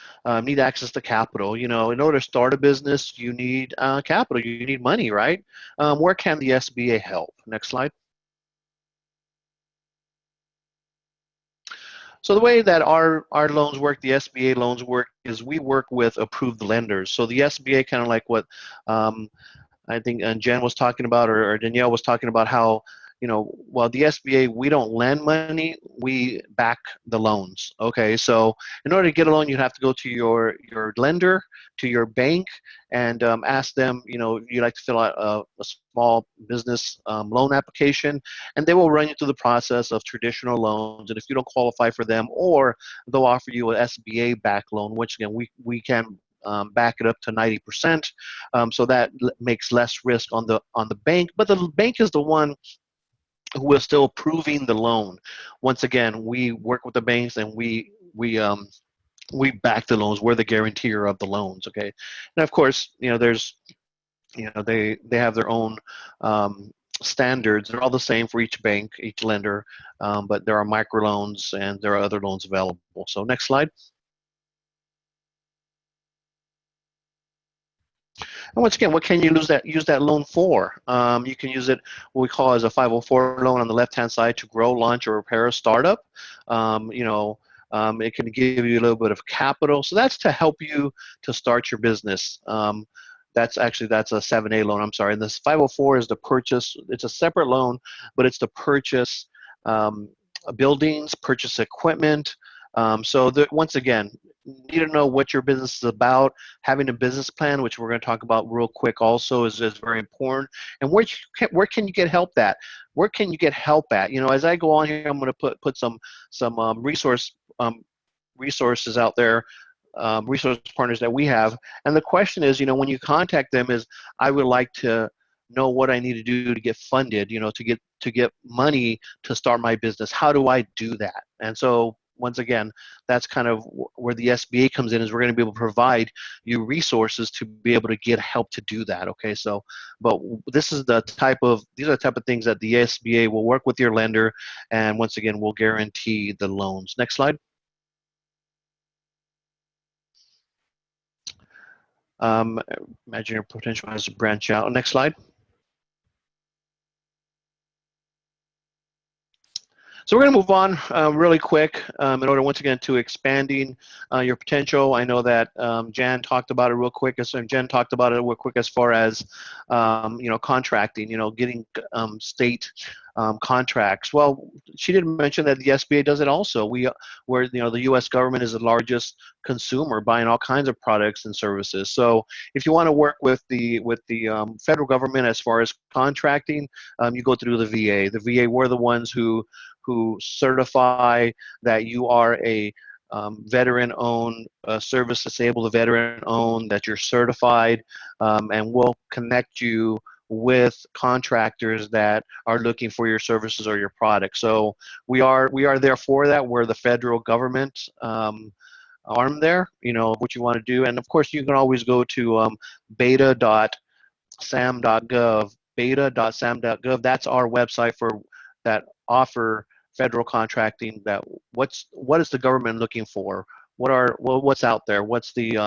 need access to capital. In order to start a business, you need capital. You need money, right? Where can the SBA help? Next slide. So the way that our loans work, the SBA loans work, is we work with approved lenders. So the SBA, kind of like what I think Jen was talking about, or Danielle was talking about, how while the SBA, we don't lend money, we back the loans. Okay, so in order to get a loan, you have to go to your lender, to your bank, and ask them, you'd like to fill out a small business loan application, and they will run you through the process of traditional loans. And if you don't qualify for them, or they'll offer you an SBA back loan, which again, we can back it up to 90%. So that makes less risk on the bank, but the bank is the one who is still approving the loan. Once again, we work with the banks, and we back the loans. We're the guarantor of the loans. Okay, and of course, there's they have their own standards. They're all the same for each bank, each lender, but there are microloans and there are other loans available. So next slide. And once again, what can you use that loan for? You can use it, what we call as a 504 loan on the left-hand side, to grow, launch, or repair a startup. It can give you a little bit of capital. So that's to help you to start your business. That's a 7A loan, I'm sorry. And this 504 is the purchase. It's a separate loan, but it's to purchase buildings, purchase equipment. Once again, you need to know what your business is about. Having a business plan, which we're going to talk about real quick also, is very important. And where can you get help at? Where can you get help at? As I go on here, I'm going to put some resources out there resource partners that we have. And the question is, when you contact them is, I would like to know what I need to do to get funded, to get money to start my business. How do I do that? And so once again, that's kind of where the SBA comes in, is we're going to be able to provide you resources to be able to get help to do that. Okay, so, but these are the type of things that the SBA will work with your lender, and once again, will guarantee the loans. Next slide. Imagine your potential as a branch out. Next slide. So we're going to move on really quick in order, once again, to expanding your potential. I know that Jan talked about it real quick. Jen talked about it real quick as far as contracting. Getting state contracts. Well, she didn't mention that the SBA does it also. Where the U.S. government is the largest consumer, buying all kinds of products and services. So if you want to work with the federal government as far as contracting, you go through the VA. The VA, we're the ones who certify that you are a veteran-owned service disabled, veteran-owned, that you're certified, and we'll connect you with contractors that are looking for your services or your products. So we are there for that. We're the federal government arm there. What you want to do, and of course you can always go to beta.sam.gov. Beta.sam.gov. That's our website that offer federal contracting. That what is the government looking for? What's out there? What's the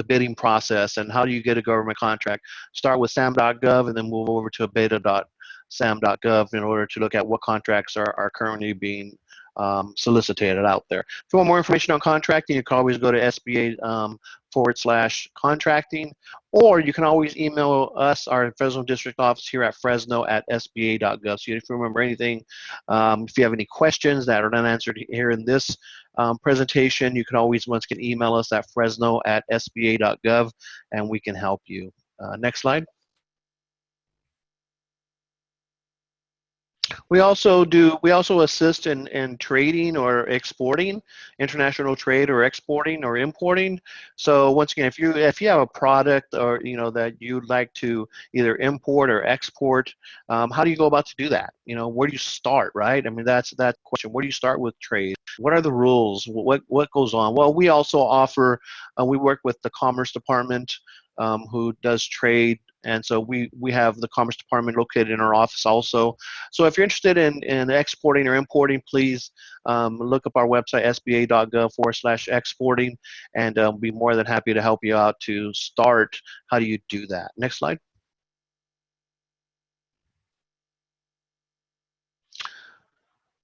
bidding process, and how do you get a government contract? Start with sam.gov and then move over to beta.sam.gov in order to look at what contracts are currently being solicited out there. If you want more information on contracting, you can always go to SBA/contracting, or you can always email us, our Fresno district office here at Fresno at Sba.gov. So if you remember anything, if you have any questions that are not answered here in this presentation, you can always once again email us at Fresno at Sba.gov, and we can help you. Next slide. We also assist in trading or exporting, international trade or exporting or importing. So once again, if you have a product or that you'd like to either import or export, how do you go about to do that? Where do you start, right? I mean, that's that question. Where do you start with trade? What are the rules? What goes on? Well, we also offer. We work with the Commerce Department, who does trade. And so we have the Commerce Department located in our office also. So if you're interested in exporting or importing, please look up our website, sba.gov/exporting, and we'll be more than happy to help you out to start. How do you do that? Next slide.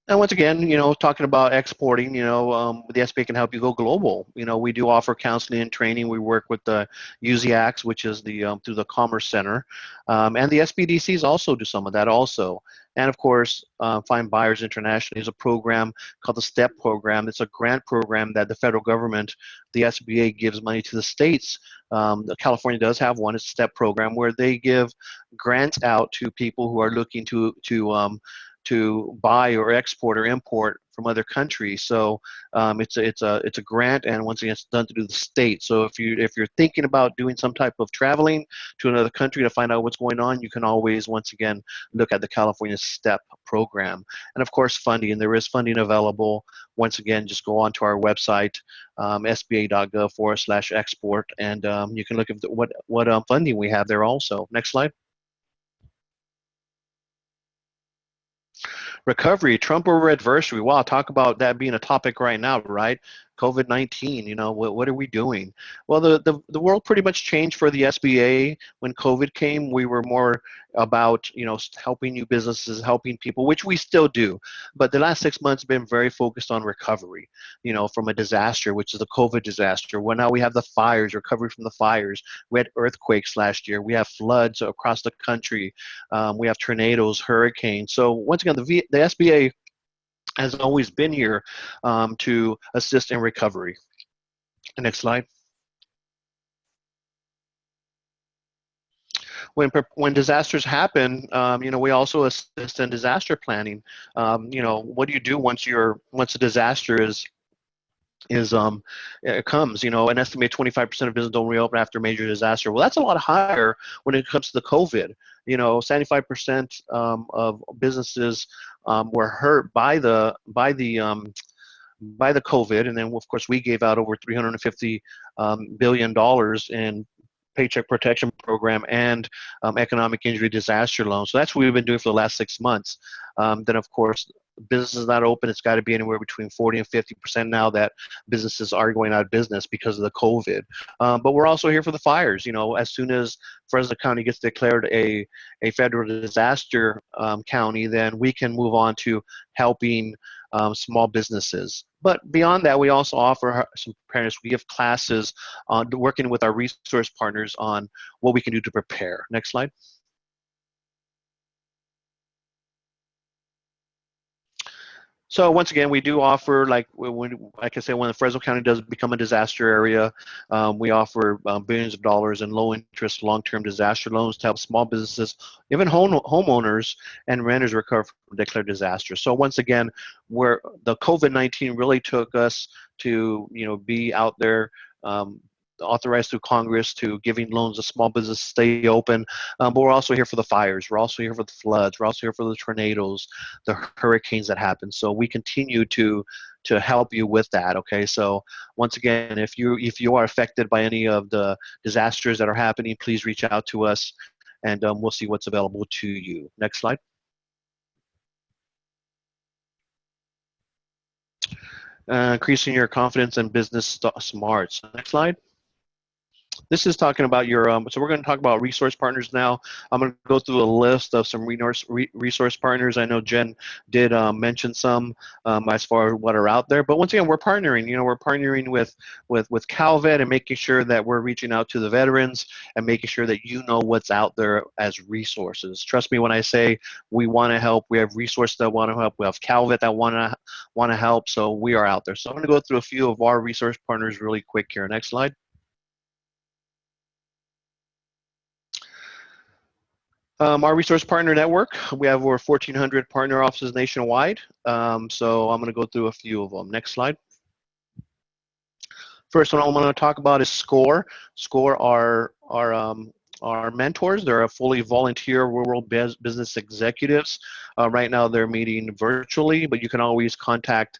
And once again, talking about exporting, the SBA can help you go global. We do offer counseling and training. We work with the UZACs, which is the through the Commerce Center, and the Sbdcs also do some of that also. And of course, Find Buyers Internationally is a program called the STEP program. It's a grant program that the federal government, the SBA, gives money to the states. California does have one. It's a STEP program where they give grants out to people who are looking to buy or export or import from other countries. So it's a grant, and once again, it's done through the state. So if you're thinking about doing some type of traveling to another country to find out what's going on, you can always once again look at the California STEP program. And of course, funding. There is funding available. Once again, just go onto our website, sba.gov/export, and you can look at what funding we have there also. Next slide. Recovery, Trump over adversary. Wow, talk about that being a topic right now, right? COVID-19, what are we doing? Well, the world pretty much changed for the SBA. When COVID came, we were more about, helping new businesses, helping people, which we still do. But the last 6 months have been very focused on recovery, from a disaster, which is the COVID disaster. Well, now we have the fires, recovery from the fires. We had earthquakes last year. We have floods across the country. We have tornadoes, hurricanes. So once again, the SBA has always been here to assist in recovery. Next slide. When disasters happen, we also assist in disaster planning. What do you do once a disaster it comes, an estimated 25% of business don't reopen after major disaster. Well, that's a lot higher when it comes to the COVID. 75% of businesses were hurt by the COVID, and then of course we gave out over $350 billion in Paycheck Protection Program and economic injury disaster loans. So that's what we've been doing for the last 6 months. Then of course, business is not open. It's got to be anywhere between 40 and 50% now that businesses are going out of business because of the COVID. But we're also here for the fires. As soon as Fresno County gets declared a federal disaster county, then we can move on to helping small businesses. But beyond that, we also offer some preparedness. We have classes on working with our resource partners on what we can do to prepare. Next slide. So once again, we do offer, like I said, when the Fresno County does become a disaster area, we offer billions of dollars in low-interest, long-term disaster loans to help small businesses, even homeowners and renters recover from declared disasters. So once again, where the COVID-19 really took us to, be out there, authorized through Congress to giving loans to small business stay open, but we're also here for the fires. We're also here for the floods. We're also here for the tornadoes, the hurricanes that happen. So we continue to help you with that. Okay, so once again, if you are affected by any of the disasters that are happening, please reach out to us, and we'll see what's available to you. Next slide. Increasing your confidence in business smarts. Next slide. This is talking about your, so we're going to talk about resource partners now. I'm going to go through a list of some resource partners. I know Jen did mention some as far as what are out there. But once again, we're partnering. We're partnering with CalVet and making sure that we're reaching out to the veterans and making sure that what's out there as resources. Trust me when I say we want to help. We have resources that want to help. We have CalVet that want to help. So we are out there. So I'm going to go through a few of our resource partners really quick here. Next slide. Our resource partner network, we have over 1,400 partner offices nationwide. So I'm going to go through a few of them. Next slide. First one I'm going to talk about is SCORE. SCORE are our mentors. They're a fully volunteer rural business executives. Right now they're meeting virtually, but you can always contact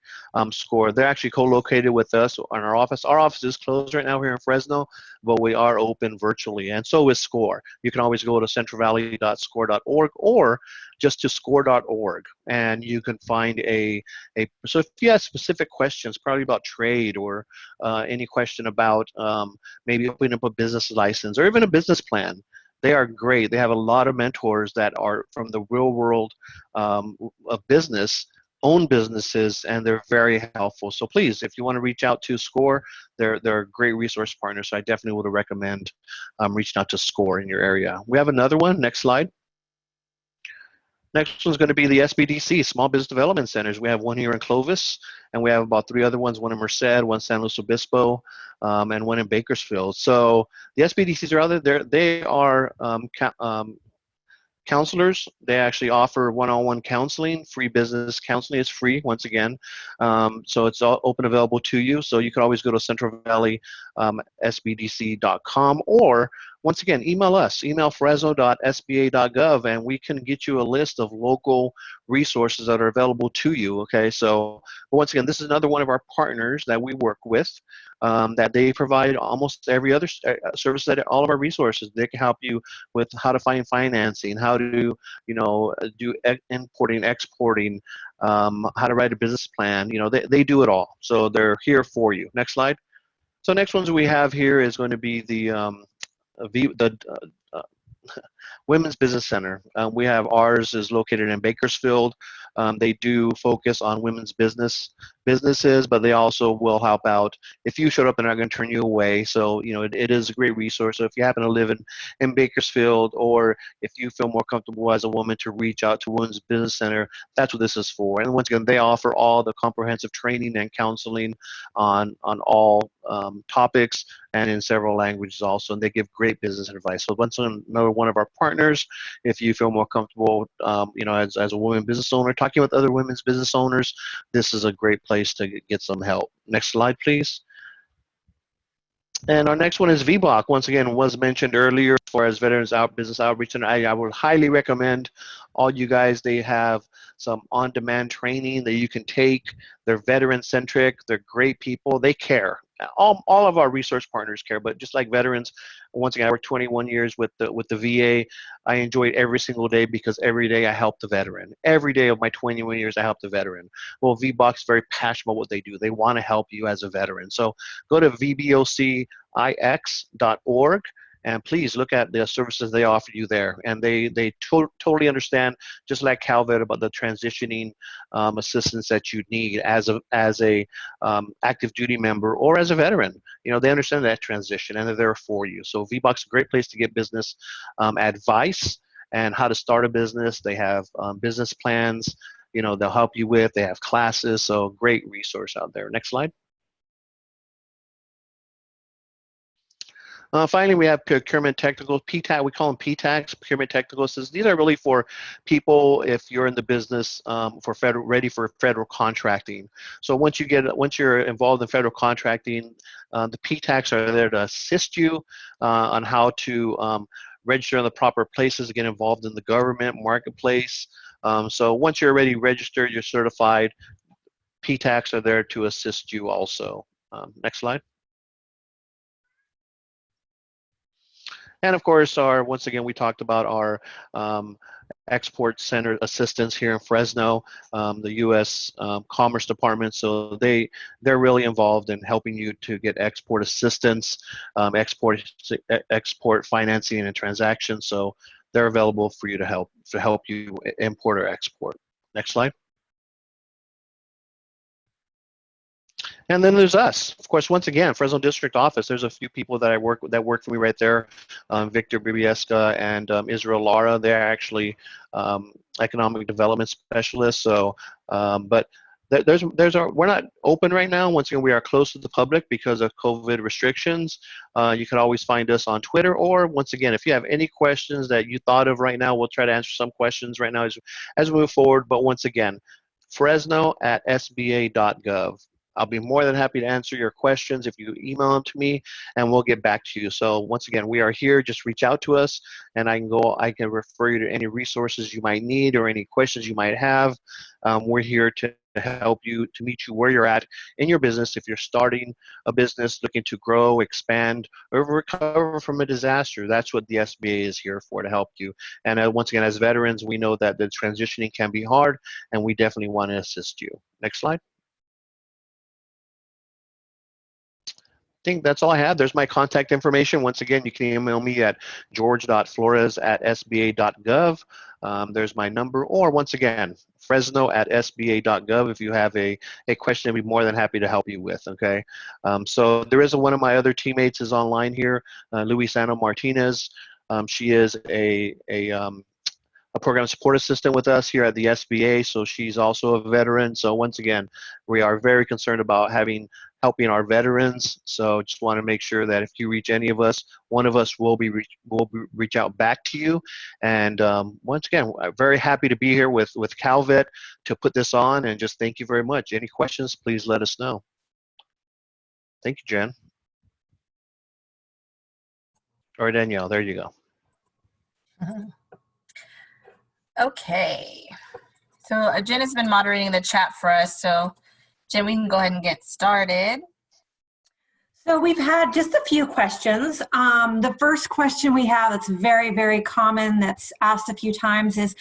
SCORE. They're actually co-located with us on our office. Our office is closed right now here in Fresno, but we are open virtually, and so is SCORE. You can always go to centralvalley.score.org or just to score.org, and you can find so if you have specific questions, probably about trade or any question about maybe opening up a business license or even a business plan, they are great. They have a lot of mentors that are from the real world of business, own businesses, and they're very helpful. So please, if you want to reach out to SCORE, they're a great resource partner. So I definitely would recommend reaching out to SCORE in your area. We have another one. Next slide. Next one's going to be the Sbdc, Small Business Development Centers. We have one here in Clovis, and we have about 3 other ones, one in Merced, one in San Luis Obispo, and one in Bakersfield. So the Sbdcs are out there. They are counselors. They actually offer one-on-one counseling. Free business counseling is free, once again. So it's all open, available to you. So you can always go to centralvalleysbdc.com, or once again, email us, email fresno.sba.gov, and we can get you a list of local resources that are available to you. Okay, so once again, this is another one of our partners that we work with, that they provide almost every other service, that all of our resources. They can help you with how to find financing, how to do importing, exporting, how to write a business plan. They do it all. So they're here for you. Next slide. So next ones we have here is going to be the Women's Business Center. We have ours is located in Bakersfield. They do focus on women's businesses, but they also will help out if you showed up and are going to turn you away. So it is a great resource. So if you happen to live in Bakersfield, or if you feel more comfortable as a woman to reach out to Women's Business Center, that's what this is for. And once again, they offer all the comprehensive training and counseling on all topics, and in several languages also, and they give great business advice. So once another one of our partners, if you feel more comfortable, as a woman business owner, talking with other women's business owners, this is a great place to get some help. Next slide, please. And our next one is Vboc. Once again, was mentioned earlier as far as Veterans Business Outreach, and I would highly recommend all you guys. They have some on-demand training that you can take. They're veteran-centric. They're great people. They care. All of our resource partners care, but just like veterans, once again, I worked 21 years with the VA. I enjoyed every single day because every day I helped the veteran. Every day of my 21 years, I helped the veteran. Well, Vboc is very passionate about what they do. They want to help you as a veteran. So go to vbocix.org and please look at the services they offer you there. And they totally understand, just like Calvet, about the transitioning assistance that you need as a active duty member or as a veteran. You know, they understand that transition and they're there for you. So Vboc is a great place to get business advice and how to start a business. They have business plans, you know, they'll help you with. They have classes, so great resource out there. Next slide. Finally, we have Procurement Technical Pta. We call them PTACs, Procurement Technical Assistants. These are really for people if you're in the business ready for federal contracting. So once you're involved in federal contracting, the PTACs are there to assist you on how to register in the proper places, get involved in the government marketplace. So once you're already registered, you're certified, PTACs are there to assist you also. Next slide. And of course, once again, we talked about our export center assistance here in Fresno, the U.S. Commerce Department. So they're really involved in helping you to get export assistance, export financing and transactions. So they're available for you to help you import or export. Next slide. And then there's us, of course. Once again, Fresno District Office. There's a few people that work for me right there. Victor Bibiesca and Israel Lara. They're actually economic development specialists. So, but we're not open right now. Once again, we are closed to the public because of COVID restrictions. You can always find us on Twitter, or once again, if you have any questions that you thought of right now, we'll try to answer some questions right now as we move forward. But once again, Fresno@Sba.gov. I'll be more than happy to answer your questions if you email them to me, and we'll get back to you. So once again, we are here. Just reach out to us, and I can refer you to any resources you might need or any questions you might have. We're here to help you, to meet you where you're at in your business. If you're starting a business, looking to grow, expand, or recover from a disaster, that's what the SBA is here for, to help you. And once again, as veterans, we know that the transitioning can be hard, and we definitely want to assist you. Next slide. I think that's all I have. There's my contact information. Once again, you can email me at george.flores@sba.gov. There's my number, or once again, fresno@sba.gov. If you have a question, I'd be more than happy to help you with, okay? So there is one of my other teammates is online here, Luisano Martinez. She is a program support assistant with us here at the SBA, so she's also a veteran. So once again, we are very concerned about helping our veterans. So just want to make sure that if you reach any of us, one of us will reach out back to you. And once again, I'm very happy to be here with Calvet to put this on, and just thank you very much. Any questions, please let us know. Thank you, Jen. Or Danielle, there you go. Okay, so Jen has been moderating the chat for us, so Jen, we can go ahead and get started. So we've had just a few questions. The first question we have that's very, very common, that's asked a few times, is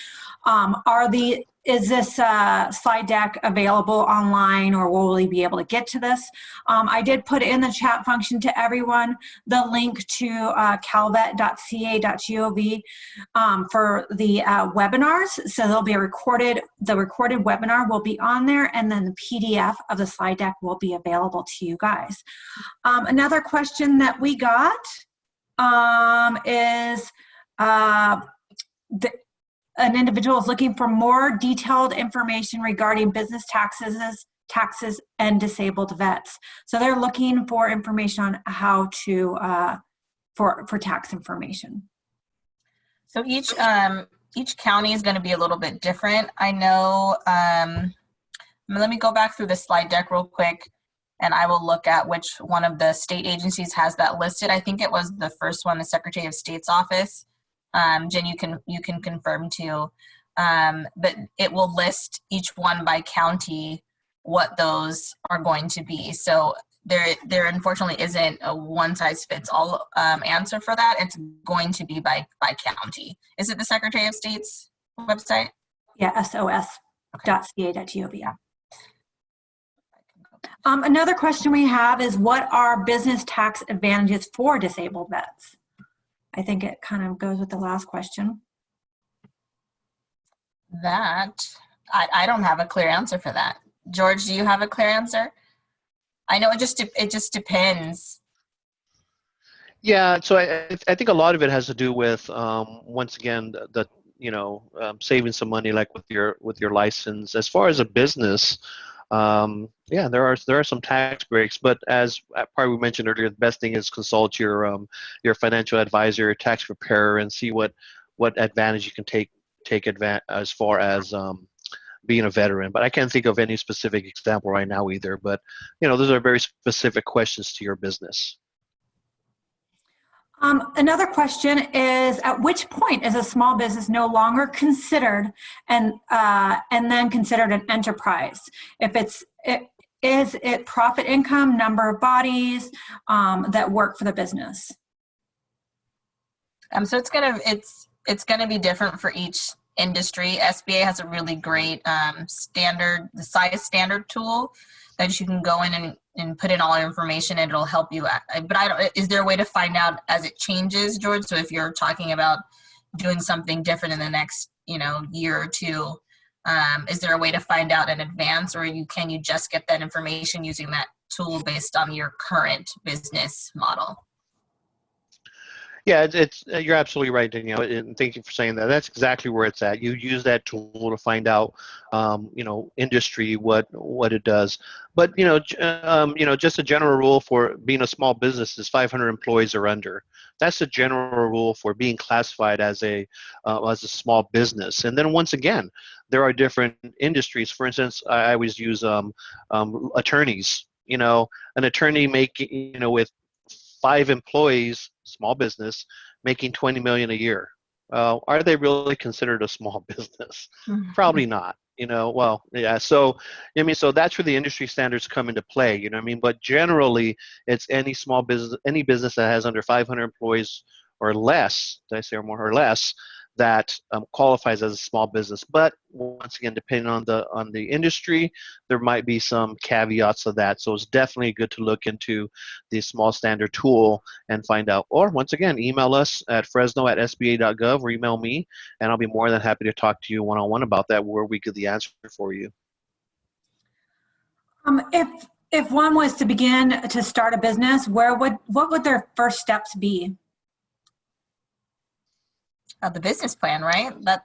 is this slide deck available online, or will we be able to get to this? I did put in the chat function to everyone the link to calvet.ca.gov for the webinars. So there'll be the recorded webinar will be on there, and then the PDF of the slide deck will be available to you guys. Another question that we got is an individual is looking for more detailed information regarding business taxes and disabled vets. So they're looking for information on how to for tax information. So each each county is going to be a little bit different. I know, let me go back through the slide deck real quick, and I will look at which one of the state agencies has that listed. I think it was the first one, the Secretary of State's office. Jen, you can confirm too. But it will list each one by county what those are going to be. So there unfortunately isn't a one-size-fits-all answer for that. It's going to be by county. Is it the Secretary of State's website? Yeah, sos.ca.gov. Yeah. Another question we have is, what are business tax advantages for disabled vets? I think it kind of goes with the last question. That, I don't have a clear answer for that. George, do you have a clear answer? I know it just depends. Yeah, so I think a lot of it has to do with once again the saving some money, like with your license. As far as a business, yeah, there are some tax breaks, but as probably we mentioned earlier, the best thing is consult your financial advisor, your tax preparer, and see what advantage you can take advantage as far as being a veteran. But I can't think of any specific example right now either. But those are very specific questions to your business. Another question is, at which point is a small business no longer considered and then considered an enterprise? Is it profit income, number of bodies that work for the business? So it's gonna be different for each industry. SBA has a really great the size standard tool that you can go in and put in all your information, and it'll help you. But is there a way to find out as it changes, George? So if you're talking about doing something different in the next year or two, is there a way to find out in advance, or can you just get that information using that tool based on your current business model? Yeah, you're absolutely right, Danielle, and thank you for saying that. That's exactly where it's at. You use that tool to find out, industry, what it does. But just a general rule for being a small business is 500 employees or under. That's a general rule for being classified as a small business. And then once again, there are different industries. For instance, I always use attorneys. An attorney with 5 employees, small business, making $20 million a year. Are they really considered a small business? Probably not. Well, yeah. So so that's where the industry standards come into play. But generally, it's any small business, any business that has under 500 employees or less. Did I say more or less? That qualifies as a small business. But once again, depending on the industry, there might be some caveats of that. So it's definitely good to look into the small standard tool and find out. Or once again, email us at Fresno@Sbda.gov or email me, and I'll be more than happy to talk to you one-on-one about that, where we get the answer for you. If one was to begin to start a business, what would their first steps be? The business plan, right? That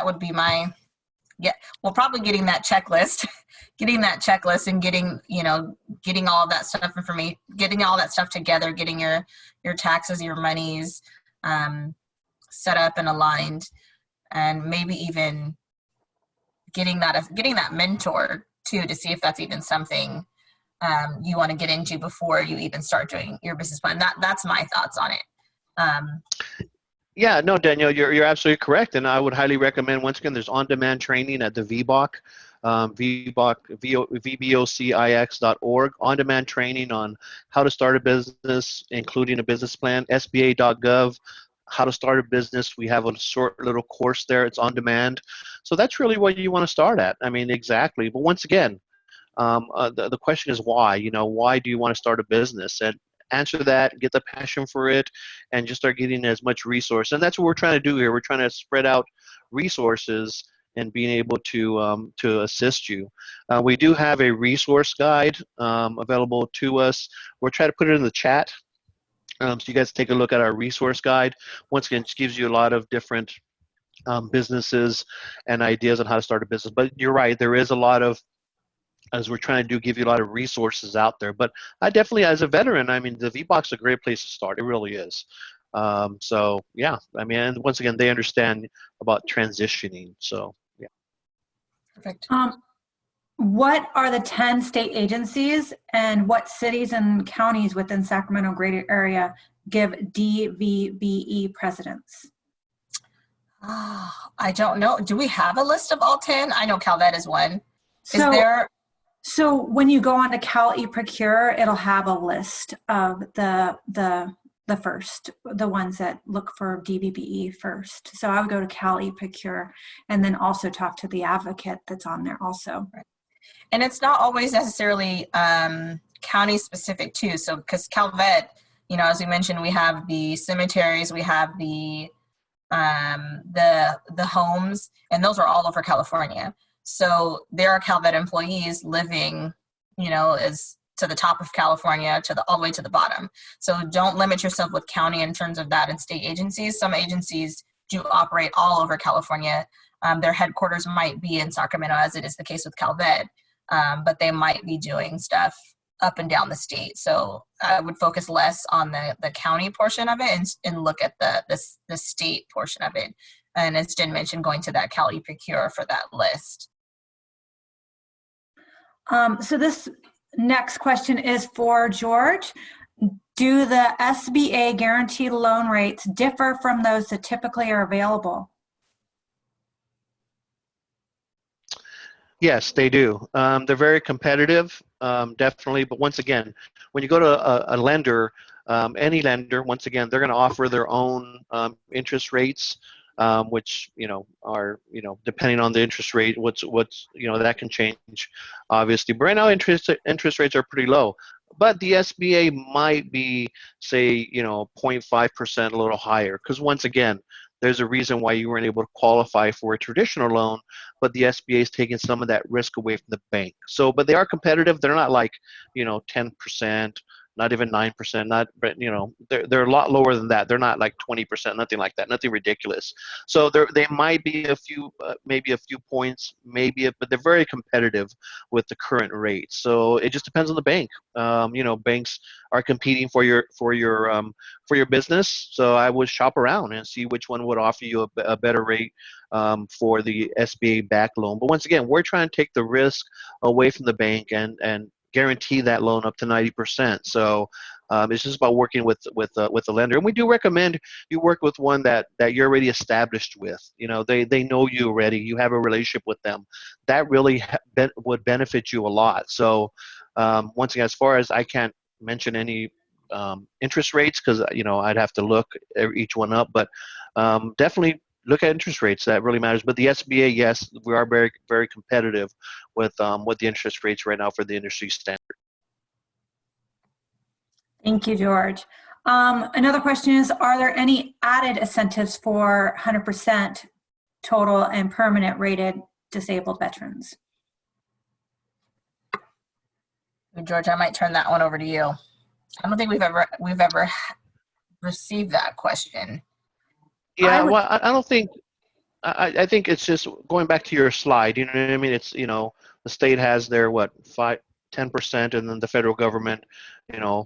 would be probably getting that checklist, and getting all of that stuff getting all that stuff together, getting your taxes, your monies set up and aligned, and maybe even getting that mentor too, to see if that's even something you want to get into before you even start doing your business plan. That's my thoughts on it. Yeah, no, Danielle, you're absolutely correct, and I would highly recommend. Once again, there's on-demand training at the Vboc, vbocix.org. On-demand training on how to start a business, including a business plan. Sbda.gov, how to start a business. We have a short little course there. It's on demand, so that's really what you want to start at. Exactly. But once again, the question is why. Why do you want to start a business? And answer that, get the passion for it, and just start getting as much resource. And that's what we're trying to do here. We're trying to spread out resources and being able to assist you. We do have a resource guide available to us. We'll try to put it in the chat, so you guys take a look at our resource guide. Once again, it just gives you a lot of different businesses and ideas on how to start a business. But you're right, there is a lot of, as we're trying to do, give you a lot of resources out there. But I definitely, as a veteran, the Vboc's a great place to start. It really is. So yeah, I mean, and once again, they understand about transitioning. So yeah. Perfect. What are the 10 state agencies and what cities and counties within Sacramento greater area give DVBE precedence? I don't know. Do we have a list of all 10? I know Calvet is one. Is So, there? so when you go on to CalEProcure, it'll have a list of the first, the ones that look for DVBE first. So I would go to CalEProcure and then also talk to the advocate that's on there also. And it's not always necessarily county specific too. So because Calvet, you know, as we mentioned, we have the cemeteries, we have the homes, and those are all over California. So there are Calvet employees living, you know, as to the top of California all the way to the bottom. So don't limit yourself with county in terms of that and state agencies. Some agencies do operate all over California. Their headquarters might be in Sacramento, as it is the case with Calvet, but they might be doing stuff up and down the state. So I would focus less on the county portion of it and look at the state portion of it. And as Jen mentioned, going to that CalEProcure for that list. So this next question is for George. Do the SBA guaranteed loan rates differ from those that typically are available? Yes, they do. They're very competitive, definitely. But once again, when you go to a lender, any lender, once again, they're going to offer their own interest rates, which are depending on the interest rate, what's that can change, obviously. But right now, interest rates are pretty low. But the SBA might be, say, 0.5%, a little higher, because once again, there's a reason why you weren't able to qualify for a traditional loan, but the SBA is taking some of that risk away from the bank. So, but they are competitive. They're not like, 10%, not even 9%, but they're a lot lower than that. They're not like 20%, nothing like that, nothing ridiculous. So they might be a few, maybe a few points, but they're very competitive with the current rate. So it just depends on the bank. Banks are competing for your business. So I would shop around and see which one would offer you a better rate for the SBA back loan. But once again, we're trying to take the risk away from the bank and guarantee that loan up to 90%. So it's just about working with the lender. And we do recommend you work with one that you're already established with. They know you already. You have a relationship with them. That really would benefit you a lot. So once again, as far as I can't mention any interest rates because I'd have to look each one up, but definitely look at interest rates. That really matters. But the SBA, yes, we are very, very competitive with the interest rates right now for the industry standard. Thank you, George. Another question is, are there any added incentives for 100% total and permanent rated disabled veterans? George, I might turn that one over to you. I don't think we've ever received that question. Yeah, I don't think. I think it's just going back to your slide. You know what I mean? It's the state has their 10%, and then the federal government,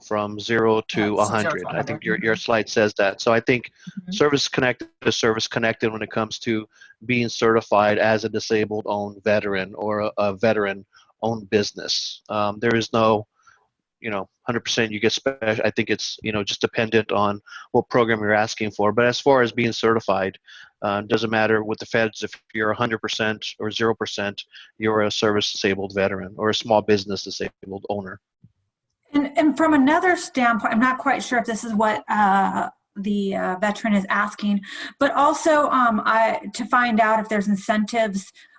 from 0 to 100. I think your slide says that. So I think service connected is service connected when it comes to being certified as a disabled owned veteran or a veteran owned business. There is no 100% you get special. I think it's just dependent on what program you're asking for. But as far as being certified, doesn't matter with the feds if you're 100% or 0%, you're a service disabled veteran or a small business disabled owner. And from another standpoint, I'm not quite sure if this is what the veteran is asking, but also to find out if there's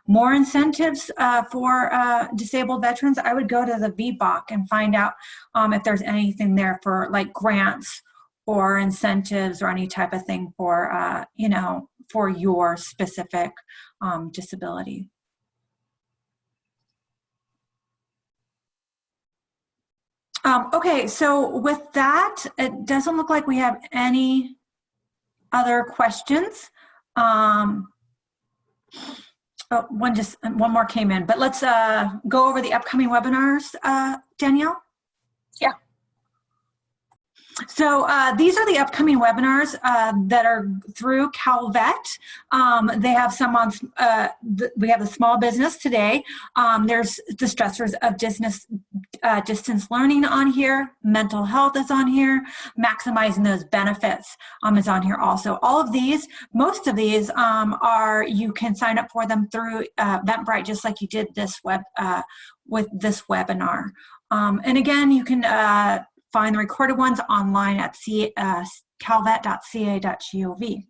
more incentives for disabled veterans, I would go to the Vboc and find out if there's anything there for like grants or incentives or any type of thing for, for your specific disability. Okay, so with that, it doesn't look like we have any other questions. One more came in, but let's go over the upcoming webinars, Danielle. Yeah. So these are the upcoming webinars that are through Calvet. They have some on, we have the small business today. There's the stressors of distance learning on here. Mental health is on here. Maximizing those benefits is on here also. All of these, most of these you can sign up for them through Eventbrite, just like you did this with this webinar. And again, you can find the recorded ones online at calvet.ca.gov.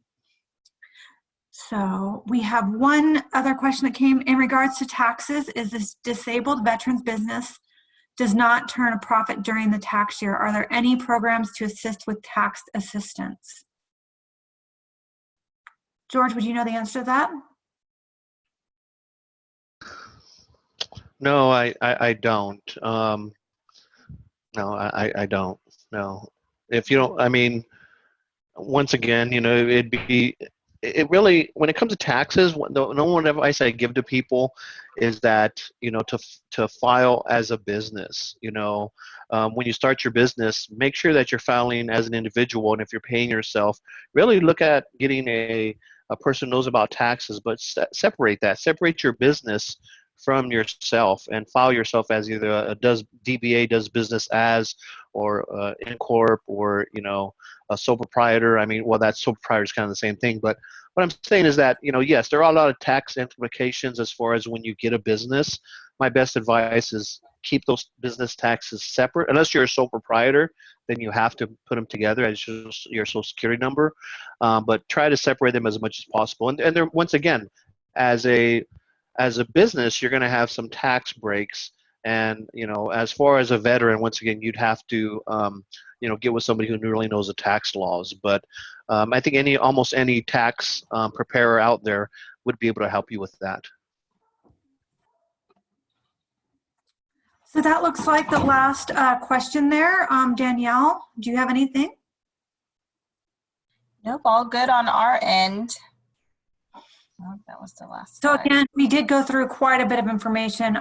So we have one other question that came in regards to taxes. Is this disabled veterans business does not turn a profit during the tax year? Are there any programs to assist with tax assistance? George, would you know the answer to that? No, I don't. No, I don't. No. If you don't, I mean, once again, you know, it really, when it comes to taxes, no one advice I give to people is that, you know, to file as a business. You know, when you start your business, make sure that you're filing as an individual, and if you're paying yourself, really look at getting a person who knows about taxes, but separate your business from yourself and file yourself as either a DBA, does business as, or in corp, or, you know, a sole proprietor. I mean, well, that sole proprietor is kind of the same thing, but what I'm saying is that, you know, yes, there are a lot of tax implications as far as when you get a business. My best advice is keep those business taxes separate. Unless you're a sole proprietor, then you have to put them together as your social security number, but try to separate them as much as possible. And there, once again, as a business, you're going to have some tax breaks. And, you know, as far as a veteran, once again, you'd have to, you know, get with somebody who really knows the tax laws. But I think almost any tax preparer out there would be able to help you with that. So that looks like the last question there. Danielle, do you have anything? Nope, all good on our end. Oh, that was the last So slide. again, we did go through quite a bit of information.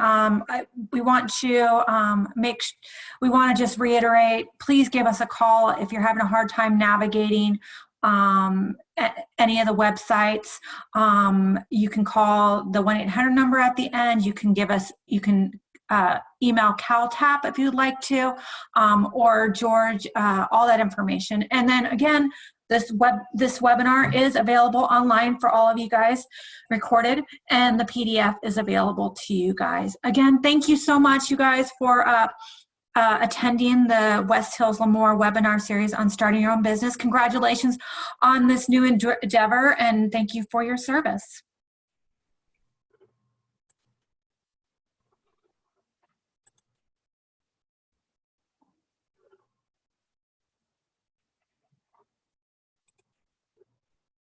We want to just reiterate, please give us a call if you're having a hard time navigating any of the websites. You can call the 1-800 number at the end. You can email CalTAP if you'd like to, or George, all that information. And then again, this webinar is available online for all of you guys, recorded, and the PDF is available to you guys. Again, thank you so much, you guys, for attending the West Hills Lemoore webinar series on starting your own business. Congratulations on this new endeavor, and thank you for your service.